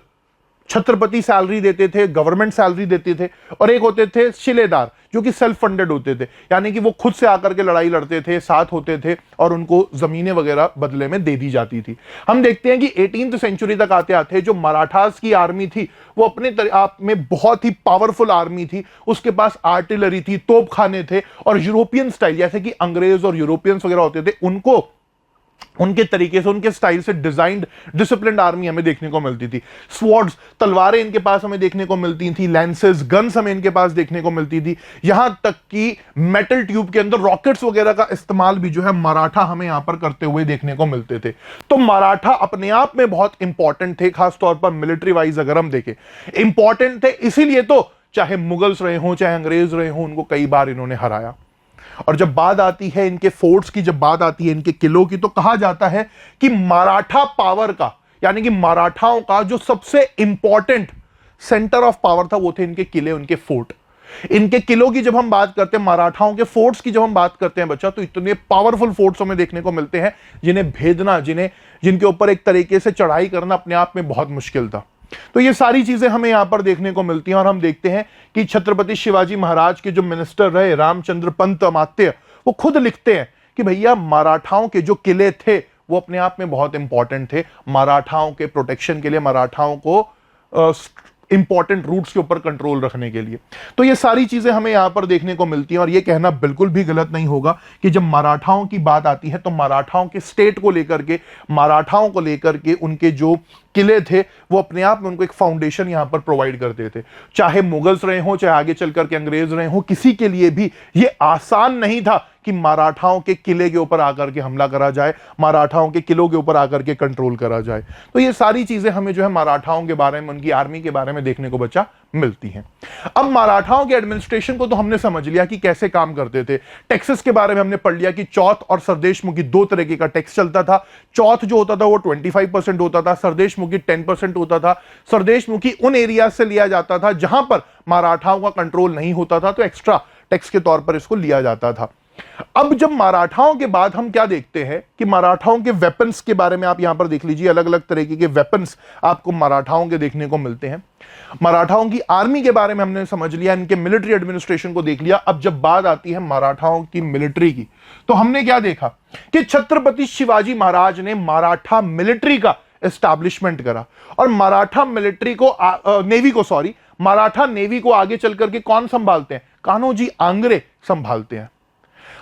छत्रपति सैलरी देते थे, गवर्नमेंट सैलरी देते थे, और एक होते थे शिलेदार जो कि सेल्फ फंडेड होते थे, यानी कि वो खुद से आकर के लड़ाई लड़ते थे, साथ होते थे और उनको जमीनें वगैरह बदले में दे दी जाती थी। हम देखते हैं कि 18वीं सेंचुरी तक आते आते जो मराठास की आर्मी थी वो अपने आप में बहुत ही पावरफुल आर्मी थी। उसके पास आर्टिलरी थी, तोपखाने थे, और यूरोपियन स्टाइल जैसे कि अंग्रेज और यूरोपियंस वगैरह होते थे उनको उनके तरीके से, उनके स्टाइल से डिजाइंड डिसिप्लिन्ड आर्मी हमें देखने को मिलती थी। स्वॉर्ड्स, तलवारें इनके पास हमें देखने को मिलती थी, लैंसेस, गन्स हमें इनके पास देखने को मिलती थी, यहां तक कि मेटल ट्यूब के अंदर रॉकेट्स वगैरह का इस्तेमाल भी जो है मराठा हमें यहां पर करते हुए देखने को मिलते थे। तो मराठा अपने आप में बहुत इंपॉर्टेंट थे, खासतौर पर मिलिट्री वाइज अगर हम देखें इंपॉर्टेंट थे। इसीलिए तो चाहे मुगल्स रहे हों चाहे अंग्रेज रहे हों, उनको कई बार इन्होंने हराया। और जब बात आती है इनके फोर्ट्स की, जब बात आती है इनके किलों की, तो कहा जाता है कि मराठा पावर का, यानी कि मराठाओं का जो सबसे इंपॉर्टेंट सेंटर ऑफ पावर था वो थे इनके किले, उनके फोर्ट। इनके किलों की जब हम बात करते हैं, मराठाओं के फोर्ट्स की जब हम बात करते हैं बच्चा, तो इतने पावरफुल फोर्ट्स हमें देखने को मिलते हैं जिन्हें भेदना, जिनके ऊपर एक तरीके से चढ़ाई करना अपने आप में बहुत मुश्किल था। तो ये सारी चीजें हमें यहां पर देखने को मिलती हैं। और हम देखते हैं कि छत्रपति शिवाजी महाराज के जो मिनिस्टर रहे रामचंद्र पंत अमात्य, वो खुद लिखते हैं कि भैया मराठाओं के जो किले थे वो अपने आप में बहुत इंपॉर्टेंट थे, मराठाओं के प्रोटेक्शन के लिए, मराठाओं को इंपॉर्टेंट रूट्स के ऊपर कंट्रोल रखने के लिए। तो ये सारी चीजें हमें यहां पर देखने को मिलती हैं। और ये कहना बिल्कुल भी गलत नहीं होगा कि जब मराठाओं की बात आती है तो मराठाओं के स्टेट को लेकर के, मराठाओं को लेकर के उनके जो किले थे वो अपने आप में उनको एक फाउंडेशन यहां पर प्रोवाइड करते थे। चाहे मुगल्स रहे हों चाहे आगे चलकर के अंग्रेज रहे हों, किसी के लिए भी ये आसान नहीं था कि मराठाओं के किले के ऊपर आकर के हमला करा जाए, मराठाओं के किलों के ऊपर आकर के कंट्रोल करा जाए। तो ये सारी चीजें हमें जो है मराठाओं के बारे में, उनकी आर्मी के बारे में देखने को बच्चा मिलती हैं। अब मराठाओं के एडमिनिस्ट्रेशन को तो हमने समझ लिया कि कैसे काम करते थे। टैक्सेस के बारे में हमने पढ़ लिया कि चौथ और सरदेशमुखी दो तरीके का टैक्स चलता था। चौथ जो होता था वो 25% होता था, सरदेशमुखी 10% होता था। सरदेशमुखी उन एरिया से लिया जाता था जहां पर मराठाओं का कंट्रोल नहीं होता था, तो एक्स्ट्रा टैक्स के तौर पर इसको लिया जाता था। अब जब मराठाओं के बाद हम क्या देखते हैं कि मराठाओं के वेपन्स के बारे में आप यहां पर देख लीजिए, अलग अलग तरीके के वेपन्स आपको मराठाओं के देखने को मिलते हैं। मराठाओं की आर्मी के बारे में हमने समझ लिया, इनके मिलिट्री एडमिनिस्ट्रेशन को देख लिया। अब जब बात आती है मराठाओं की मिलिट्री की, तो हमने क्या देखा कि छत्रपति शिवाजी महाराज ने मराठा मिलिट्री का एस्टैब्लिशमेंट करा। और मराठा मिलिट्री को मराठा नेवी को आगे चलकर के कौन संभालते हैं? कान्होजी आंग्रे संभालते हैं।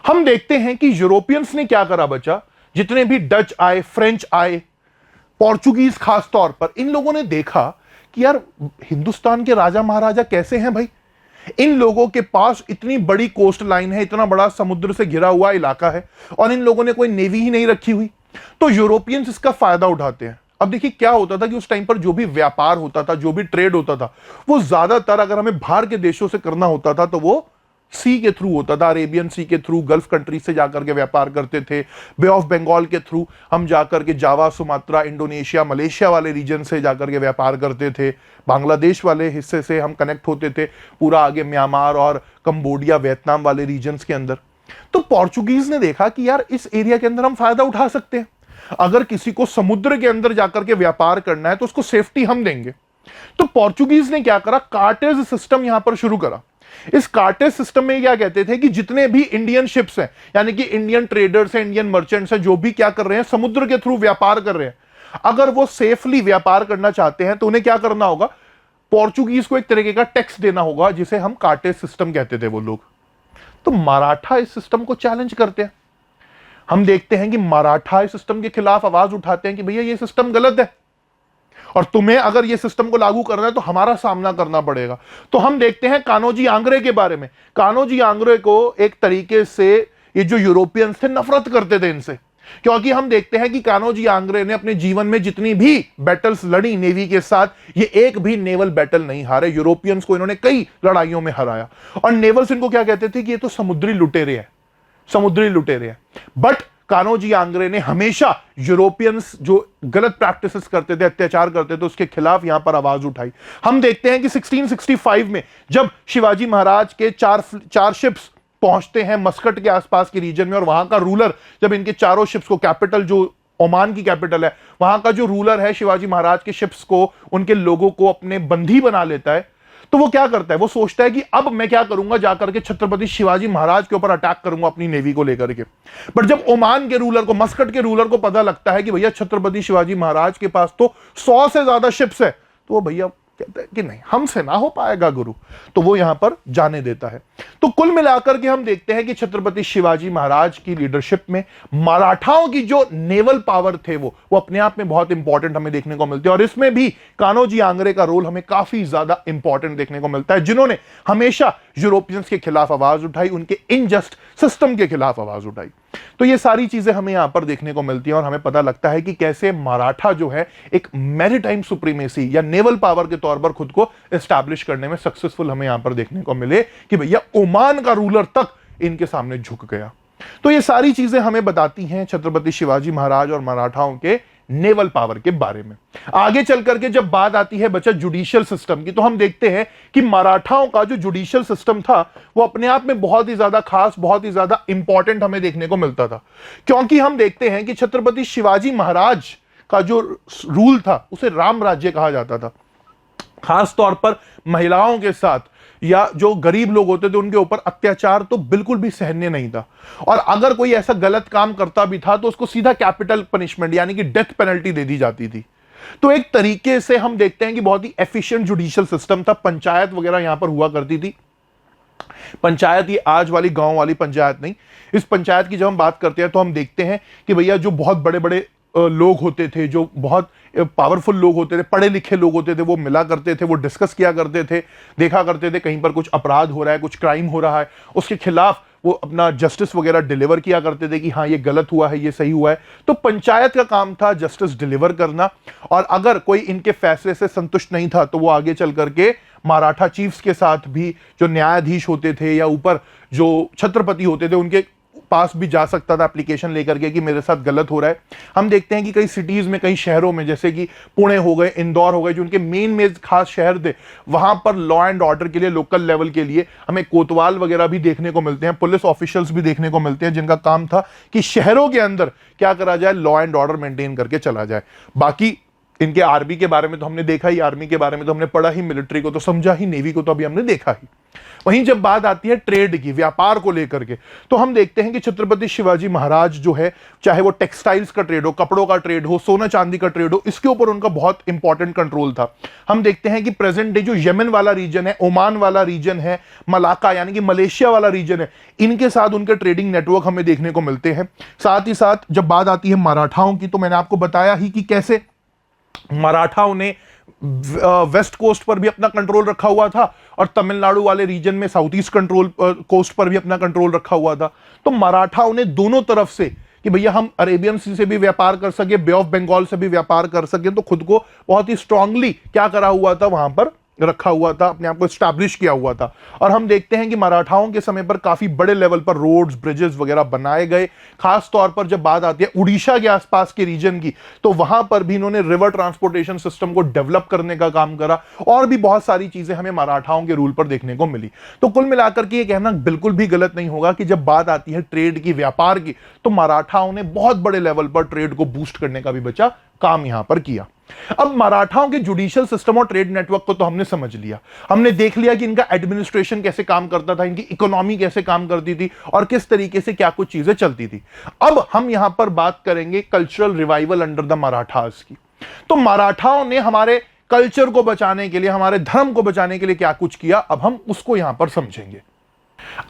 हम देखते हैं कि यूरोपियंस ने क्या करा बच्चा, जितने भी डच आए, फ्रेंच आए, पोर्चुगीज खास तौर पर, इन लोगों ने देखा कि यार हिंदुस्तान के राजा महाराजा कैसे हैं भाई, इन लोगों के पास इतनी बड़ी कोस्ट लाइन है, इतना बड़ा समुद्र से घिरा हुआ इलाका है, और इन लोगों ने कोई नेवी ही नहीं रखी हुई। तो यूरोपियंस इसका फायदा उठाते हैं। अब देखिए क्या होता था कि उस टाइम पर जो भी व्यापार होता था, जो भी ट्रेड होता था, वो ज्यादातर अगर हमें बाहर के देशों से करना होता था तो वो सी के थ्रू होता था, अरेबियन सी के थ्रू, गल्फ कंट्रीज से जाकर के व्यापार करते थे, बे ऑफ बंगाल के थ्रू हम जाकर के जावा, सुमात्रा, इंडोनेशिया, मलेशिया वाले रीजन से जाकर के व्यापार करते थे, बांग्लादेश वाले हिस्से से हम कनेक्ट होते थे, पूरा आगे म्यांमार और कंबोडिया, वियतनाम वाले रीजन्स के अंदर। तो पोर्चुगीज ने देखा कि यार इस एरिया के अंदर हम फायदा उठा सकते हैं, अगर किसी को समुद्र के अंदर जाकर के व्यापार करना है तो उसको सेफ्टी हम देंगे। तो पोर्चुगीज ने क्या करा, कार्टेज सिस्टम यहां पर शुरू करा। इस कार्टेज सिस्टम में क्या कहते थे कि जितने भी इंडियन शिप्स हैं, यानी कि इंडियन ट्रेडर्स हैं, इंडियन मर्चेंट्स हैं, जो भी क्या कर रहे हैं, समुद्र के थ्रू व्यापार कर रहे हैं, अगर वो सेफली व्यापार करना चाहते हैं तो उन्हें क्या करना होगा, पोर्चुगीज को एक तरीके का टैक्स देना होगा, जिसे हम कार्टेज सिस्टम कहते थे वो लोग। तो मराठा इस सिस्टम को चैलेंज करते हैं। हम देखते हैं कि मराठा इस सिस्टम के खिलाफ आवाज उठाते हैं कि भैया ये सिस्टम गलत है और तुम्हें अगर ये सिस्टम को लागू करना है तो हमारा सामना करना पड़ेगा। तो हम देखते हैं कान्होजी आंग्रे के बारे में। कान्होजी आंग्रे को एक तरीके से ये जो यूरोपियंस थे नफरत करते थे इनसे, क्योंकि हम देखते हैं कि कान्होजी आंग्रे ने अपने जीवन में जितनी भी बैटल्स लड़ी नेवी के साथ, ये एक भी नेवल बैटल नहीं हारे। यूरोपियंस को इन्होंने कई लड़ाइयों में हराया। और नेवल्स इनको क्या कहते थे कि ये तो समुद्री लुटेरे हैं, समुद्री लुटेरे हैं। बट कान्होजी आंग्रे ने हमेशा यूरोपियंस जो गलत प्रैक्टिसेस करते थे, अत्याचार करते थे, उसके खिलाफ यहां पर आवाज उठाई। हम देखते हैं कि 1665 में जब शिवाजी महाराज के चार शिप्स पहुंचते हैं मस्कट के आसपास के रीजन में, और वहां का रूलर जब इनके चारों शिप्स को, कैपिटल जो ओमान की कैपिटल है, वहां का जो रूलर है शिवाजी महाराज के शिप्स को, उनके लोगों को अपने बंदी बना लेता है, तो वो क्या करता है, वो सोचता है कि अब मैं क्या करूंगा, जाकर के छत्रपति शिवाजी महाराज के ऊपर अटैक करूंगा अपनी नेवी को लेकर के। बट जब ओमान के रूलर को, मस्कट के रूलर को पता लगता है कि भैया छत्रपति शिवाजी महाराज के पास तो 100 से ज्यादा शिप्स है, तो वो भैया कहता है कि नहीं, हमसे ना हो पाएगा गुरु, तो वो यहां पर जाने देता है। तो कुल मिलाकर के हम देखते हैं कि छत्रपति शिवाजी महाराज की लीडरशिप में मराठाओं की जो नेवल पावर थे वो अपने आप में बहुत इंपॉर्टेंट हमें देखने को मिलते हैं। और इसमें भी कान्होजी आंग्रे का रोल हमें काफी ज्यादा इंपॉर्टेंट देखने को मिलता है, जिन्होंने हमेशा यूरोपियंस के खिलाफ आवाज उठाई, उनके इनजस्ट सिस्टम के खिलाफ आवाज उठाई। तो ये सारी चीजें हमें यहां पर देखने को मिलती हैं और हमें पता लगता है कि कैसे मराठा जो है एक मैरीटाइम सुप्रीमेसी या नेवल पावर के तौर पर खुद को एस्टैब्लिश करने में सक्सेसफुल हमें यहां पर देखने को मिले कि भैया ओमान का रूलर तक इनके सामने झुक गया। तो ये सारी चीजें हमें बताती हैं छत्रपति शिवाजी महाराज और मराठाओं के नेवल पावर के बारे में। आगे चल करके जब बात आती है बच्चा जुडिशियल सिस्टम की, तो हम देखते हैं कि मराठाओं का जो जुडिशियल सिस्टम था वो अपने आप में बहुत ही ज्यादा खास, बहुत ही ज्यादा इंपॉर्टेंट हमें देखने को मिलता था। क्योंकि हम देखते हैं कि छत्रपति शिवाजी महाराज का जो रूल था उसे राम राज्य कहा जाता था। खास तौर पर महिलाओं के साथ या जो गरीब लोग होते थे उनके ऊपर अत्याचार तो बिल्कुल भी सहनीय नहीं था, और अगर कोई ऐसा गलत काम करता भी था तो उसको सीधा कैपिटल पनिशमेंट यानी कि डेथ पेनल्टी दे दी जाती थी। तो एक तरीके से हम देखते हैं कि बहुत ही एफिशिएंट जुडिशियल सिस्टम था। पंचायत वगैरह यहां पर हुआ करती थी। पंचायत ये आज वाली गांव वाली पंचायत नहीं। इस पंचायत की जब हम बात करते हैं तो हम देखते हैं कि भैया जो बहुत बड़े बड़े लोग होते थे, जो बहुत पावरफुल लोग होते थे, पढ़े लिखे लोग होते थे, वो मिला करते थे, वो डिस्कस किया करते थे, देखा करते थे कहीं पर कुछ अपराध हो रहा है, कुछ क्राइम हो रहा है, उसके खिलाफ वो अपना जस्टिस वगैरह डिलीवर किया करते थे कि हाँ ये गलत हुआ है, ये सही हुआ है। तो पंचायत का काम था जस्टिस डिलीवर करना, और अगर कोई इनके फैसले से संतुष्ट नहीं था तो वो आगे चल करके मराठा चीफ्स के साथ भी जो न्यायाधीश होते थे या ऊपर जो छत्रपति होते थे उनके पास भी जा सकता था एप्लीकेशन लेकर के कि मेरे साथ गलत हो रहा है। हम देखते हैं कि कई सिटीज में, कई शहरों में, जैसे कि पुणे हो गए, इंदौर हो गए, जो उनके मेन में खास शहर थे, वहां पर लॉ एंड ऑर्डर के लिए, लोकल लेवल के लिए हमें कोतवाल वगैरह भी देखने को मिलते हैं, पुलिस ऑफिशियल्स भी देखने को मिलते हैं, जिनका काम था कि शहरों के अंदर क्या करा जाए, लॉ एंड ऑर्डर मेंटेन करके चला जाए। बाकी इनके आर्मी के बारे में तो हमने देखा ही, आर्मी के बारे में तो हमने पढ़ा ही, मिलिट्री को तो समझा ही, नेवी को तो अभी हमने देखा ही। वहीं जब बात आती है ट्रेड की, व्यापार को लेकर के, तो हम देखते हैं कि छत्रपति शिवाजी महाराज जो है, चाहे वो टेक्सटाइल्स का ट्रेड हो, कपड़ों का ट्रेड हो, सोना चांदी का ट्रेड हो, इसके ऊपर उनका बहुत इंपॉर्टेंट कंट्रोल था। हम देखते हैं कि प्रेजेंट डे जो यमन वाला रीजन है, ओमान वाला रीजन है, मलाका यानी कि मलेशिया वाला रीजन है, इनके साथ उनके ट्रेडिंग नेटवर्क हमें देखने को मिलते हैं। साथ ही साथ जब बात आती है मराठाओं की, तो मैंने आपको बताया ही कि कैसे मराठाओं ने वेस्ट कोस्ट पर भी अपना कंट्रोल रखा हुआ था और तमिलनाडु वाले रीजन में साउथ ईस्ट कंट्रोल कोस्ट पर भी अपना कंट्रोल रखा हुआ था। तो मराठाओं ने दोनों तरफ से कि भैया हम अरेबियन सी से भी व्यापार कर सके, बे ऑफ बंगाल से भी व्यापार कर सके, तो खुद को बहुत ही स्ट्रांगली क्या करा हुआ था, वहां पर रखा हुआ था, अपने आप को स्टैब्लिश किया हुआ था। और हम देखते हैं कि मराठाओं के समय पर काफी बड़े लेवल पर रोड्स, ब्रिजेस वगैरह बनाए गए। खास तौर पर जब बात आती है उड़ीसा के आसपास के रीजन की, तो वहां पर भी इन्होंने रिवर ट्रांसपोर्टेशन सिस्टम को डेवलप करने का काम करा, और भी बहुत सारी चीजें हमें मराठाओं के रूल पर देखने को मिली। तो कुल मिलाकर के ये कहना बिल्कुल भी गलत नहीं होगा कि जब बात आती है ट्रेड की, व्यापार की, तो मराठाओं ने बहुत बड़े लेवल पर ट्रेड को बूस्ट करने का भी बचा काम यहां पर किया। अब मराठाओं के जुडिशियल सिस्टम और ट्रेड नेटवर्क को तो हमने समझ लिया, हमने देख लिया कि इनका एडमिनिस्ट्रेशन कैसे काम करता था, इनकी इकोनॉमी कैसे काम करती थी, और किस तरीके से क्या कुछ चीजें चलती थी। अब हम यहां पर बात करेंगे cultural revival under the Marathas की। तो मराठाओं ने हमारे कल्चर को बचाने के लिए, हमारे धर्म को बचाने के लिए क्या कुछ किया, अब हम उसको यहां पर समझेंगे।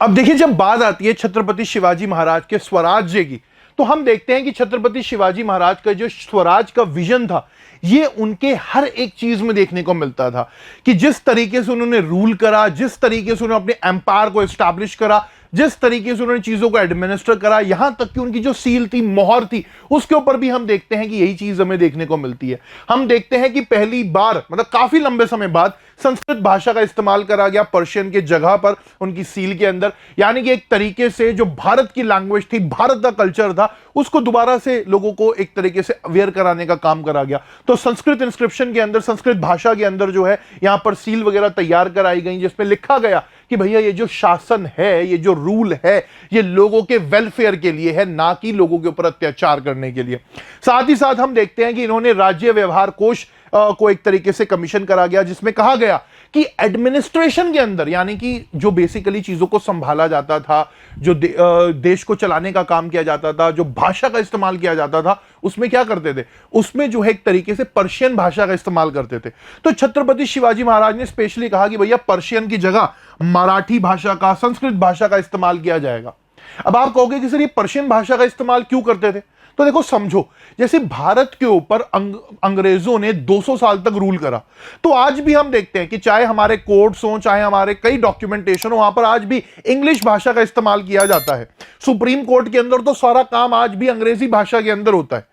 अब देखिए, जब बात आती है छत्रपति शिवाजी महाराज के स्वराज्य की, तो हम देखते हैं कि छत्रपति शिवाजी महाराज का जो स्वराज का विजन था, ये उनके हर एक चीज में देखने को मिलता था कि जिस तरीके से उन्होंने रूल करा, जिस तरीके से उन्होंने अपने एम्पायर को एस्टैब्लिश करा, जिस तरीके से उन्होंने चीजों को एडमिनिस्टर करा, यहां तक कि उनकी जो सील थी, मोहर थी, उसके ऊपर भी हम देखते हैं कि यही चीज हमें देखने को मिलती है। हम देखते हैं कि पहली बार, मतलब काफी लंबे समय बाद, संस्कृत भाषा का इस्तेमाल करा गया पर्शियन के जगह पर उनकी सील के अंदर, यानी कि एक तरीके से जो भारत की लैंग्वेज थी, भारत का कल्चर था, उसको दोबारा से लोगों को एक तरीके से अवेयर कराने का काम करा गया। तो संस्कृत इंस्क्रिप्शन के अंदर, संस्कृत भाषा के अंदर जो है, यहां पर सील वगैरह तैयार कराई गई, जिसमें लिखा गया कि भैया ये जो शासन है, ये जो रूल है, ये लोगों के वेलफेयर के लिए है, ना कि लोगों के ऊपर अत्याचार करने के लिए। साथ ही साथ हम देखते हैं कि इन्होंने राज्य व्यवहार कोष को एक तरीके से कमीशन करा गया, जिसमें कहा गया कि एडमिनिस्ट्रेशन के अंदर, यानी कि जो बेसिकली चीजों को संभाला जाता था, जो देश को चलाने का काम किया जाता था, जो भाषा का इस्तेमाल किया जाता था, उसमें क्या करते थे, उसमें जो है एक तरीके से पर्शियन भाषा का इस्तेमाल करते थे। तो छत्रपति शिवाजी महाराज ने स्पेशली कहा कि भैया पर्शियन की जगह मराठी भाषा का, संस्कृत भाषा का इस्तेमाल किया जाएगा। अब आप कहोगे कि सर ये पर्शियन भाषा का इस्तेमाल क्यों करते थे? तो देखो समझो, जैसे भारत के ऊपर अंग्रेजों ने 200 साल तक रूल करा, तो आज भी हम देखते हैं कि चाहे हमारे कोर्ट्स हो, चाहे हमारे कई डॉक्यूमेंटेशन हो, वहां पर आज भी इंग्लिश भाषा का इस्तेमाल किया जाता है। सुप्रीम कोर्ट के अंदर तो सारा काम आज भी अंग्रेजी भाषा के अंदर होता है।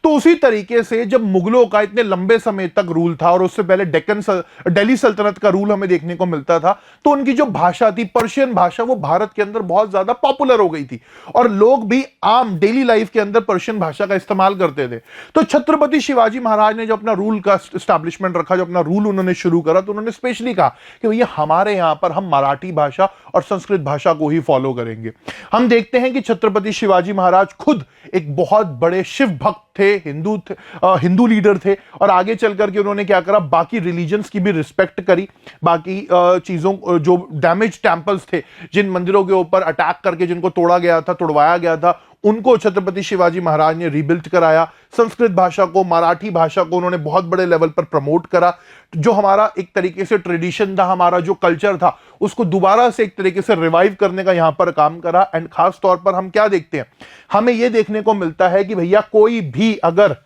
तो उसी तरीके से जब मुगलों का इतने लंबे समय तक रूल था, और उससे पहले दिल्ली सल्तनत का रूल हमें देखने को मिलता था, तो उनकी जो भाषा थी, पर्शियन भाषा, वो भारत के अंदर बहुत ज्यादा पॉपुलर हो गई थी, और लोग भी आम डेली लाइफ के अंदर पर्शियन भाषा का इस्तेमाल करते थे। तो छत्रपति शिवाजी महाराज ने जो अपना रूल का स्टैब्लिशमेंट रखा, जो अपना रूल उन्होंने शुरू करा, तो उन्होंने स्पेशली कहा कि भैया हमारे यहां पर हम मराठी भाषा और संस्कृत भाषा को ही फॉलो करेंगे। हम देखते हैं कि छत्रपति शिवाजी महाराज खुद एक बहुत बड़े शिव भक्त थे, हिंदू लीडर थे, और आगे चल करके उन्होंने क्या करा, बाकी रिलीजन्स की भी रिस्पेक्ट करी। बाकी चीजों, जो डैमेज टेंपल्स थे, जिन मंदिरों के ऊपर अटैक करके जिनको तोड़ा गया था, तोड़वाया गया था, उनको छत्रपति शिवाजी महाराज ने रीबिल्ड कराया। संस्कृत भाषा को, मराठी भाषा को उन्होंने बहुत बड़े लेवल पर प्रमोट करा। जो हमारा एक तरीके से ट्रेडिशन था, हमारा जो कल्चर था, उसको दोबारा से एक तरीके से रिवाइव करने का यहां पर काम करा। एंड खास तौर पर हम क्या देखते हैं, हमें यह देखने को मिलता है कि भैया कोई भी अगर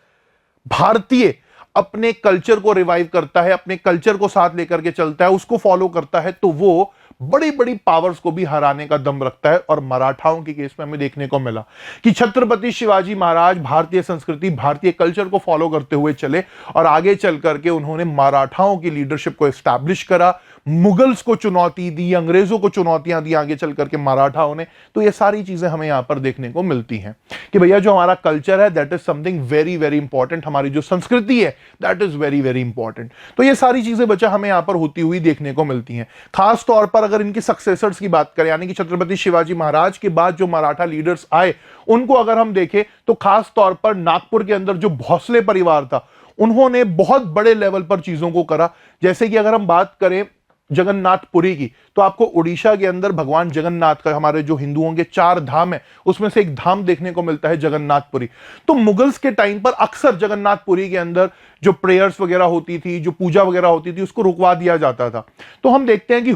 भारतीय अपने कल्चर को रिवाइव करता है, अपने कल्चर को साथ लेकर के चलता है, उसको फॉलो करता है, तो वो बड़ी बड़ी पावर्स को भी हराने का दम रखता है। और मराठाओं के केस में हमें देखने को मिला कि छत्रपति शिवाजी महाराज भारतीय संस्कृति, भारतीय कल्चर को फॉलो करते हुए चले, और आगे चल करके उन्होंने मराठाओं की लीडरशिप को एस्टैब्लिश करा, मुगल्स को चुनौती दी, अंग्रेजों को चुनौतियां दी आगे चल करके मराठाओं ने। तो ये सारी चीजें हमें यहां पर देखने को मिलती हैं कि भैया जो हमारा कल्चर है, that is something very very important. हमारी जो संस्कृति है, that is very very important. तो ये सारी चीजें बच्चा हमें यहां पर होती हुई देखने को मिलती हैं। खास तौर पर अगर इनके सक्सेसर्स की बात करें, यानी कि छत्रपति शिवाजी महाराज के बाद जो मराठा लीडर्स आए, उनको अगर हम देखें तो खास तौर पर नागपुर के अंदर जो भोसले परिवार था, उन्होंने बहुत बड़े लेवल पर चीजों को करा। जैसे कि अगर हम बात करें जगन्नाथपुरी की, तो आपको उड़ीसा के अंदर भगवान जगन्नाथ का, हमारे जो हिंदुओं के 4 धाम है, उसमें से एक धाम देखने को मिलता है जगन्नाथपुरी। तो मुगल्स के टाइम पर अक्सर जगन्नाथपुरी के अंदर जो प्रेयर्स वगैरह होती थी, जो पूजा वगैरह होती थी, उसको रुकवा दिया जाता था। तो हम देखते हैं कि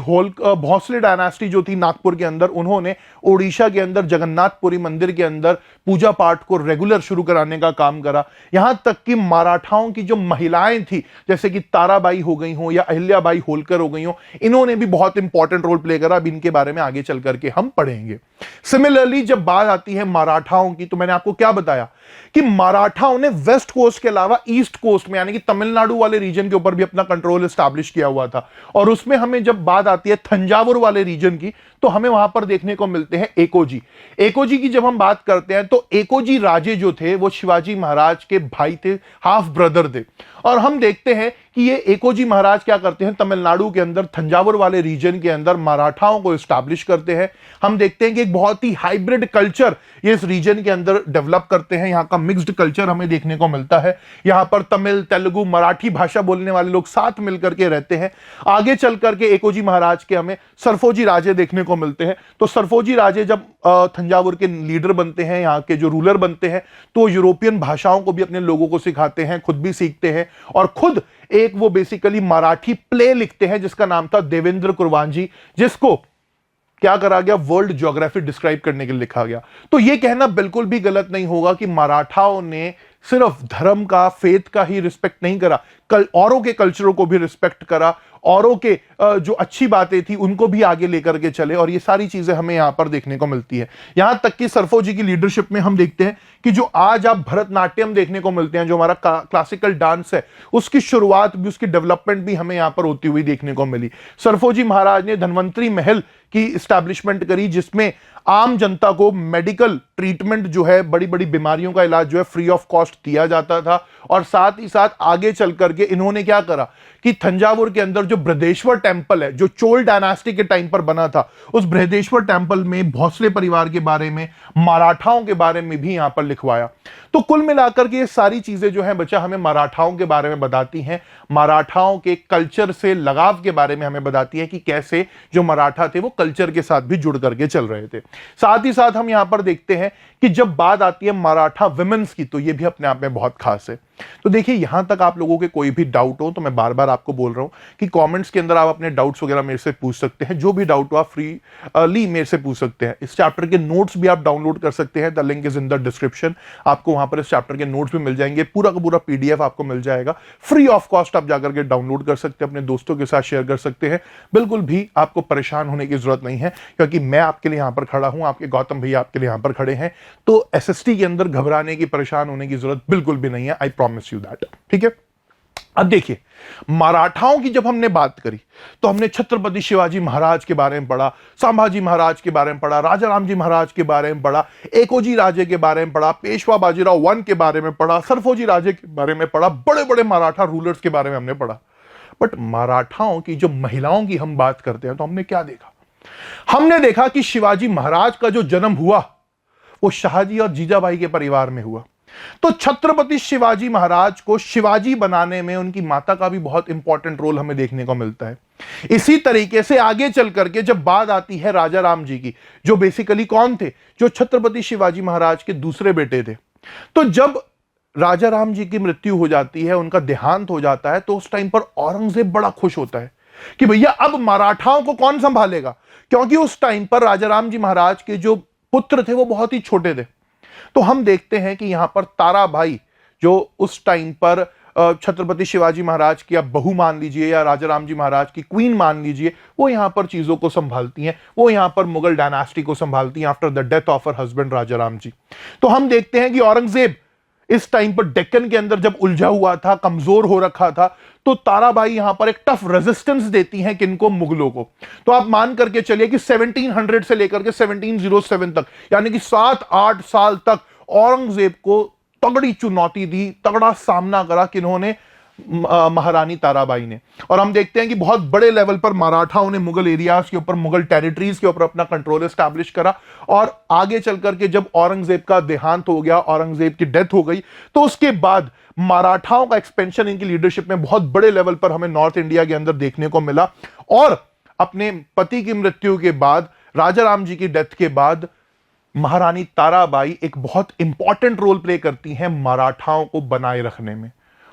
भोसले डायनास्टी जो थी नागपुर के अंदर, उन्होंने उड़ीसा के अंदर जगन्नाथपुरी मंदिर के अंदर पूजा पाठ को रेगुलर शुरू कराने का काम करा। यहां तक कि मराठाओं की जो महिलाएं थी, जैसे कि ताराबाई हो गई हो या अहिल्याबाई होलकर हो गई हो, इन्होंने भी बहुत इंपॉर्टेंट रोल प्ले करा। अब इनके बारे में आगे चल करके हम पढ़ेंगे। सिमिलरली जब बात आती है मराठाओं की, तो मैंने आपको क्या बताया कि मराठाओं ने वेस्ट कोस्ट के अलावा ईस्ट कोस्ट में, यानी कि तमिलनाडु वाले रीजन के ऊपर भी अपना कंट्रोल एस्टैब्लिश किया हुआ था। और उसमें हमें जब बात आती है थंजावुर वाले रीजन की, तो हमें वहां पर देखने को मिलते हैं एकोजी। एकोजी की जब हम बात करते हैं, तो एकोजी राजे जो थे वो शिवाजी महाराज के भाई थे, हाफ ब्रदर थे। और हम देखते हैं कि ये एकोजी महाराज क्या करते हैं, तमिलनाडु के अंदर थंजावुर वाले रीजन के अंदर मराठाओं को एस्टैब्लिश करते हैं। हम देखते हैं कि एक बहुत ही हाइब्रिड कल्चर ये इस रीजन के अंदर डेवलप करते हैं। यहाँ का मिक्स्ड कल्चर हमें देखने को मिलता है। यहाँ पर तमिल, तेलुगु, मराठी भाषा बोलने वाले लोग साथ मिलकर के रहते हैं। आगे चल करके एकोजी महाराज के हमें सरफोजी राजे देखने को मिलते हैं। तो सरफोजी राजे जब थंजावुर के लीडर बनते हैं, यहाँ के जो रूलर बनते हैं, तो यूरोपियन भाषाओं को भी अपने लोगों को सिखाते हैं, खुद भी सीखते हैं, और खुद एक वो बेसिकली मराठी प्ले लिखते हैं जिसका नाम था देवेंद्र कुरवांजी, जिसको क्या करा गया, वर्ल्ड ज्योग्राफी डिस्क्राइब करने के लिए लिखा गया। तो यह कहना बिल्कुल भी गलत नहीं होगा कि मराठाओं ने सिर्फ धर्म का, फेथ का ही रिस्पेक्ट नहीं करा, औरों के कल्चरों को भी रिस्पेक्ट करा, औरों के जो अच्छी बातें थी उनको भी आगे लेकर के चले। और ये सारी चीजें हमें यहां पर देखने को मिलती है। यहां तक कि सरफोजी की लीडरशिप में हम देखते हैं कि जो आज आप भरतनाट्यम देखने को मिलते हैं, जो हमारा क्लासिकल डांस है, उसकी शुरुआत भी, उसकी डेवलपमेंट भी हमें यहां पर होती हुई देखने को मिली। सरफोजी महाराज ने धन्वंतरी महल की एस्टैब्लिशमेंट करी, जिसमें आम जनता को मेडिकल ट्रीटमेंट जो है, बड़ी बड़ी बीमारियों का इलाज जो है फ्री ऑफ कॉस्ट दिया जाता था। और साथ ही साथ आगे चल करके इन्होंने क्या करा कि थंजावुर के अंदर जो जो बृहदेश्वर टेम्पल है जो चोल डायनास्टी के टाइम पर बना था, उस बृहदेश्वर टेम्पल में भोसले परिवार के बारे में, मराठाओं के बारे में भी यहां पर लिखवाया। तो कुल मिलाकर के ये सारी चीजें जो हैं बच्चा हमें मराठाओं के बारे में बताती हैं, मराठाओं के कल्चर से लगाव के बारे में हमें बताती है कि कैसे जो मराठा थे वो कल्चर के साथ भी जुड़ करके चल रहे थे। साथ ही साथ हम यहां पर देखते हैं कि जब बात आती है मराठा विमेंस की, तो ये भी अपने आप में बहुत खास है। तो देखिए, यहां तक आप लोगों के कोई भी डाउट हो तो मैं बार बार आपको बोल रहा हूं कि कमेंट्स के अंदर आप अपने डाउट्स वगैरह मेरे से पूछ सकते हैं। जो भी डाउट हो आप फ्रीली मेरे से पूछ सकते हैं। इस चैप्टर के नोट्स भी आप डाउनलोड कर सकते हैं, the link is in the description. आपको वहां पर इस चैप्टर के नोट्स भी मिल जाएंगे, पूरा का पूरा पीडीएफ आपको मिल जाएगा फ्री ऑफ कॉस्ट। आप जाकर के डाउनलोड कर सकते हैं, अपने दोस्तों के साथ शेयर कर सकते हैं। बिल्कुल भी आपको परेशान होने की जरूरत नहीं है, क्योंकि मैं आपके लिए यहां पर खड़ा हूं, आपके गौतम भैया आपके लिए यहां पर खड़े हैं। तो एसएसटी के अंदर घबराने की, परेशान होने की जरूरत बिल्कुल भी नहीं है। I promise you that. ठीक है, अब देखिए, मराठाओं की जब हमने बात करी तो हमने छत्रपति शिवाजी महाराज के बारे में पढ़ा, संभाजी महाराज के बारे में पढ़ा, राजा रामजी महाराज के बारे में पढ़ा, एकोजी राजे के बारे में पढ़ा, पेशवा बाजीराव वन के बारे में पढ़ा, सरफोजी राजे के बारे में पढ़ा, बड़े बड़े मराठा रूलर्स के बारे में हमने पढ़ा। बट मराठाओं की जो महिलाओं की हम बात करते हैं तो हमने क्या देखा? हमने देखा कि शिवाजी महाराज का जो जन्म हुआ वो शाहजी और जीजाबाई के परिवार में हुआ। तो छत्रपति शिवाजी महाराज को शिवाजी बनाने में उनकी माता का भी बहुत इंपॉर्टेंट रोल हमें देखने को मिलता है। इसी तरीके से आगे चल करके जब बात आती है राजा राम जी की, जो बेसिकली कौन थे? जो छत्रपति शिवाजी महाराज के दूसरे बेटे थे। तो जब राजा राम जी की मृत्यु हो जाती है, उनका देहांत हो जाता है, तो उस टाइम पर औरंगजेब बड़ा खुश होता है कि भैया अब मराठाओं को कौन संभालेगा, क्योंकि उस टाइम पर राजा राम जी महाराज के जो पुत्र थे वो बहुत ही छोटे थे। तो हम देखते हैं कि यहां पर ताराबाई, जो उस टाइम पर छत्रपति शिवाजी महाराज की आप बहू मान लीजिए या राजा राम जी महाराज की क्वीन मान लीजिए, वो यहां पर चीजों को संभालती हैं। वो यहां पर मुगल डायनास्टी को संभालती हैं after the death of her husband Raja Ram ji. तो हम देखते हैं कि औरंगजेब इस टाइम पर डेक्कन के अंदर जब उलझा हुआ था, कमजोर हो रखा था, तो ताराबाई यहां पर एक टफ रेजिस्टेंस देती हैं किनको? मुगलों को। तो आप मान करके चलिए कि 1700 से लेकर के 1707 तक, यानी कि 7-8 साल तक औरंगजेब को तगड़ी चुनौती दी, तगड़ा सामना करा किन्होंने? महारानी ताराबाई ने। और हम देखते हैं कि बहुत बड़े लेवल पर मराठाओं ने मुगल एरियाज के ऊपर, मुगल टेरिटरीज के ऊपर अपना कंट्रोल एस्टैब्लिश करा। और आगे चल करके जब औरंगजेब का देहांत हो गया, औरंगजेब की डेथ हो गई, तो उसके बाद मराठाओं का एक्सपेंशन इनकी लीडरशिप में बहुत बड़े लेवल पर हमें नॉर्थ इंडिया के अंदर देखने को मिला। और अपने पति की मृत्यु के बाद, राजा राम जी की डेथ के बाद, महारानी ताराबाई एक बहुत इंपॉर्टेंट रोल प्ले करती हैं मराठाओं को बनाए रखने में।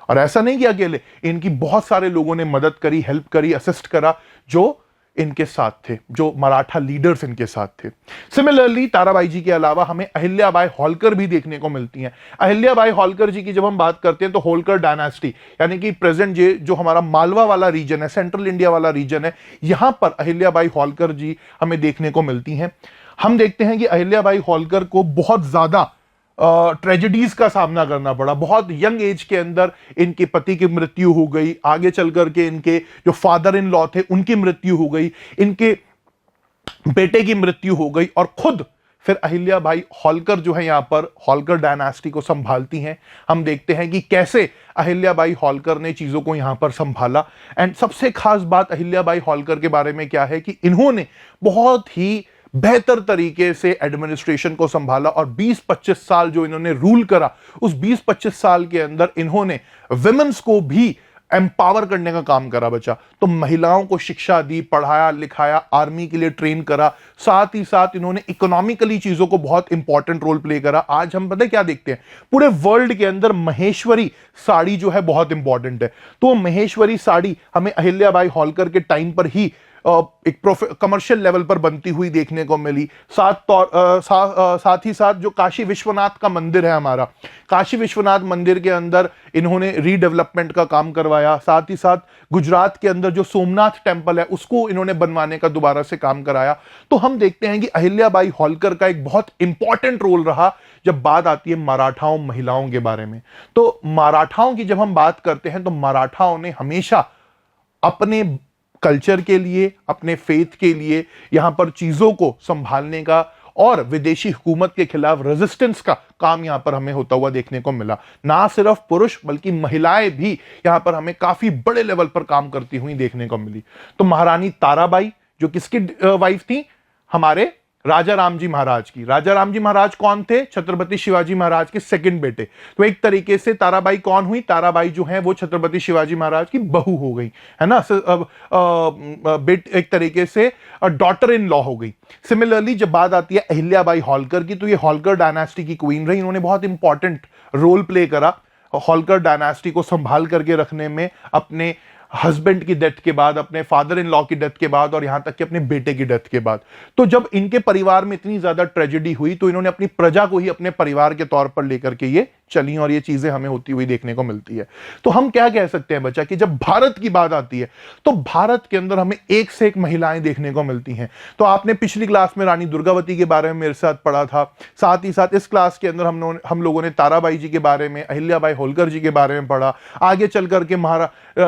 और ऐसा नहीं कि अकेले, इनकी बहुत सारे लोगों ने मदद करी, हेल्प करी, असिस्ट करा, जो इनके साथ थे, जो मराठा लीडर्स इनके साथ थे। सिमिलरली ताराबाई जी के अलावा हमें अहिल्याबाई होलकर भी देखने को मिलती हैं। अहिल्याबाई होलकर जी की जब हम बात करते हैं तो होलकर डायनास्टी, यानी कि प्रेजेंट जो हमारा मालवा वाला रीजन है, सेंट्रल इंडिया वाला रीजन है, यहां पर अहिल्याबाई होलकर जी हमें देखने को मिलती हैं। हम देखते हैं कि अहिल्याबाई होलकर को बहुत ज्यादा ट्रेजेडीज का सामना करना पड़ा। बहुत यंग एज के अंदर इनके पति की मृत्यु हो गई, आगे चल करके इनके जो फादर इन लॉ थे उनकी मृत्यु हो गई, इनके बेटे की मृत्यु हो गई, और खुद फिर अहिल्याबाई होलकर जो है यहां पर होलकर डायनास्टी को संभालती हैं। हम देखते हैं कि कैसे अहिल्याबाई होलकर ने चीजों को यहां पर संभाला। एंड सबसे खास बात अहिल्याबाई होलकर के बारे में क्या है कि इन्होंने बहुत ही बेहतर तरीके से एडमिनिस्ट्रेशन को संभाला, और 20-25 साल जो इन्होंने रूल करा, उस 20-25 साल के अंदर इन्होंने विमेंस को भी एम्पावर करने का काम करा बच्चा। तो महिलाओं को शिक्षा दी, पढ़ाया लिखाया, आर्मी के लिए ट्रेन करा, साथ ही साथ इन्होंने इकोनॉमिकली चीजों को बहुत इंपॉर्टेंट रोल प्ले करा। आज हम पता है क्या देखते हैं, पूरे वर्ल्ड के अंदर महेश्वरी साड़ी जो है बहुत इंपॉर्टेंट है। तो महेश्वरी साड़ी हमें अहिल्याबाई होलकर के टाइम पर ही एक कमर्शियल लेवल पर बनती हुई देखने को मिली। साथ ही साथ जो काशी विश्वनाथ का मंदिर है हमारा, काशी विश्वनाथ मंदिर के अंदर इन्होंने रीडेवलपमेंट का काम करवाया। साथ ही साथ गुजरात के अंदर जो सोमनाथ टेम्पल है उसको इन्होंने बनवाने का दोबारा से काम कराया। तो हम देखते हैं कि अहिल्याबाई होलकर का एक बहुत इंपॉर्टेंट रोल रहा जब बात आती है मराठाओं महिलाओं के बारे में। तो मराठाओं की जब हम बात करते हैं तो मराठाओं ने हमेशा अपने कल्चर के लिए, अपने फेथ के लिए यहां पर चीजों को संभालने का और विदेशी हुकूमत के खिलाफ रेजिस्टेंस का काम यहां पर हमें होता हुआ देखने को मिला। ना सिर्फ पुरुष बल्कि महिलाएं भी यहां पर हमें काफी बड़े लेवल पर काम करती हुई देखने को मिली। तो महारानी ताराबाई जो किसकी वाइफ थी, हमारे राजा रामजी महाराज की। राजा रामजी महाराज कौन थे, छत्रपति शिवाजी महाराज के सेकंड बेटे। तो एक तरीके से ताराबाई कौन हुई, ताराबाई जो है वो छत्रपति शिवाजी महाराज की बहू हो गई, है ना, एक तरीके से डॉटर इन लॉ हो गई। सिमिलरली जब बात आती है अहिल्याबाई होलकर की, तो ये होलकर डायनास्टी की क्वीन रही। इन्होंने बहुत इंपॉर्टेंट रोल प्ले करा होलकर डायनास्टी को संभाल करके रखने में, अपने हस्बैंड की डेथ के बाद, अपने फादर इन लॉ की डेथ के बाद और यहां तक कि अपने बेटे की डेथ के बाद। तो जब इनके परिवार में इतनी ज्यादा ट्रेजेडी हुई तो इन्होंने अपनी प्रजा को ही अपने परिवार के तौर पर लेकर के ये चली और ये चीजें हमें होती हुई देखने को मिलती है। तो हम क्या कह सकते हैं बच्चा कि जब भारत की बात आती है तो भारत के अंदर हमें एक से एक महिलाएं देखने को मिलती हैं। तो आपने पिछली क्लास में रानी दुर्गावती के बारे में मेरे साथ पढ़ा था, साथ ही साथ इस क्लास के अंदर हम लोगों ने ताराबाई जी के बारे में, अहिल्याबाई होलकर जी के बारे में पढ़ा। आगे चल करके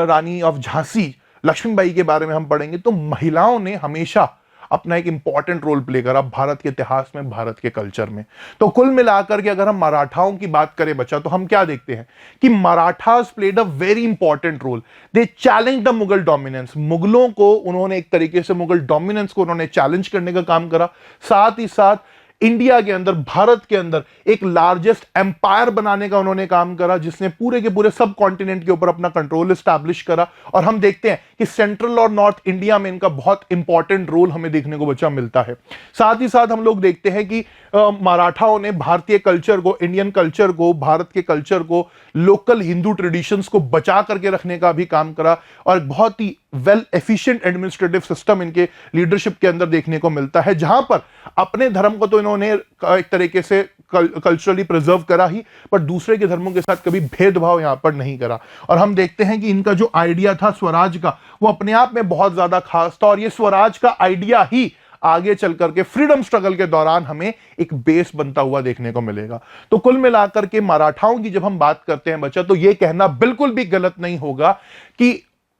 रानी ऑफ झांसी लक्ष्मीबाई के बारे में हम पढ़ेंगे। तो महिलाओं ने हमेशा अपना एक इंपॉर्टेंट रोल प्ले करा भारत के इतिहास में, भारत के कल्चर में। तो कुल मिलाकर के अगर हम मराठाओं की बात करें बच्चा, तो हम क्या देखते हैं कि Marathas played a very important role. They challenge the Mughal dominance. मुगलों को उन्होंने एक तरीके से, मुगल डोमिनेंस को उन्होंने चैलेंज करने का काम करा। साथ ही साथ इंडिया के अंदर, भारत के अंदर एक लार्जेस्ट एम्पायर बनाने का उन्होंने काम करा, जिसने पूरे के पूरे सब कॉन्टिनेंट के ऊपर अपना कंट्रोल एस्टैब्लिश करा। और हम देखते हैं कि सेंट्रल और नॉर्थ इंडिया में इनका बहुत इंपॉर्टेंट रोल हमें देखने को बच्चा मिलता है। साथ ही साथ हम लोग देखते हैं कि मराठाओं ने भारतीय कल्चर को, इंडियन कल्चर को, भारत के कल्चर को, लोकल हिंदू ट्रेडिशंस को बचा करके रखने का भी काम करा। और बहुत ही वेल एफिशिएंट एडमिनिस्ट्रेटिव सिस्टम इनके लीडरशिप के अंदर देखने को मिलता है, जहां पर अपने धर्म को तो इन्होंने एक तरीके से कल्चरली प्रिजर्व करा ही, पर दूसरे के धर्मों के साथ कभी भेदभाव यहां पर नहीं करा। और हम देखते हैं कि इनका जो आइडिया था स्वराज का, वो अपने आप में बहुत ज्यादा खास था। और ये स्वराज का आइडिया ही आगे चल करके फ्रीडम स्ट्रगल के दौरान हमें एक बेस बनता हुआ देखने को मिलेगा। तो कुल मिलाकर के मराठाओं की जब हम बात करते हैं बच्चा, तो यह कहना बिल्कुल भी गलत नहीं होगा कि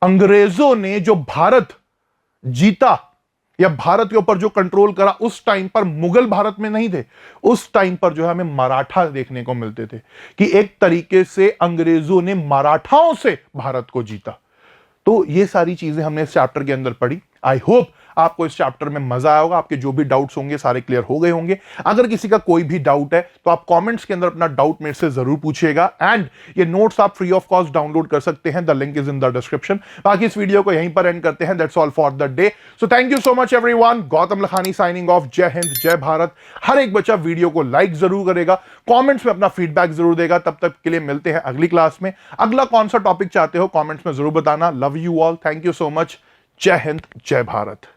अंग्रेजों ने जो भारत जीता या भारत के ऊपर जो कंट्रोल करा, उस टाइम पर मुगल भारत में नहीं थे। उस टाइम पर जो है हमें मराठा देखने को मिलते थे कि एक तरीके से अंग्रेजों ने मराठाओं से भारत को जीता। तो ये सारी चीजें हमने इस चैप्टर के अंदर पढ़ी। आई होप आपको इस चैप्टर में मजा आया होगा, आपके जो भी डाउट्स होंगे सारे क्लियर हो गए होंगे। अगर किसी का कोई भी डाउट है तो आप कमेंट्स के अंदर अपना डाउट मेरे से जरूर पूछिएगा। एंड ये नोट्स आप फ्री ऑफ कॉस्ट डाउनलोड कर सकते हैं, the link is in the description. बाकी इस वीडियो को यहीं पर एंड करते हैं। That's all for the day. So thank you so much everyone. Gautam Lakhani signing off. जय हिंद, जय भारत। हर एक बच्चा वीडियो को लाइक जरूर करेगा, कॉमेंट्स में अपना फीडबैक जरूर देगा। तब तक के लिए मिलते हैं अगली क्लास में। अगला कौन सा टॉपिक चाहते हो कॉमेंट्स में जरूर बताना। Love you all, thank you so much. जय हिंद, जय भारत।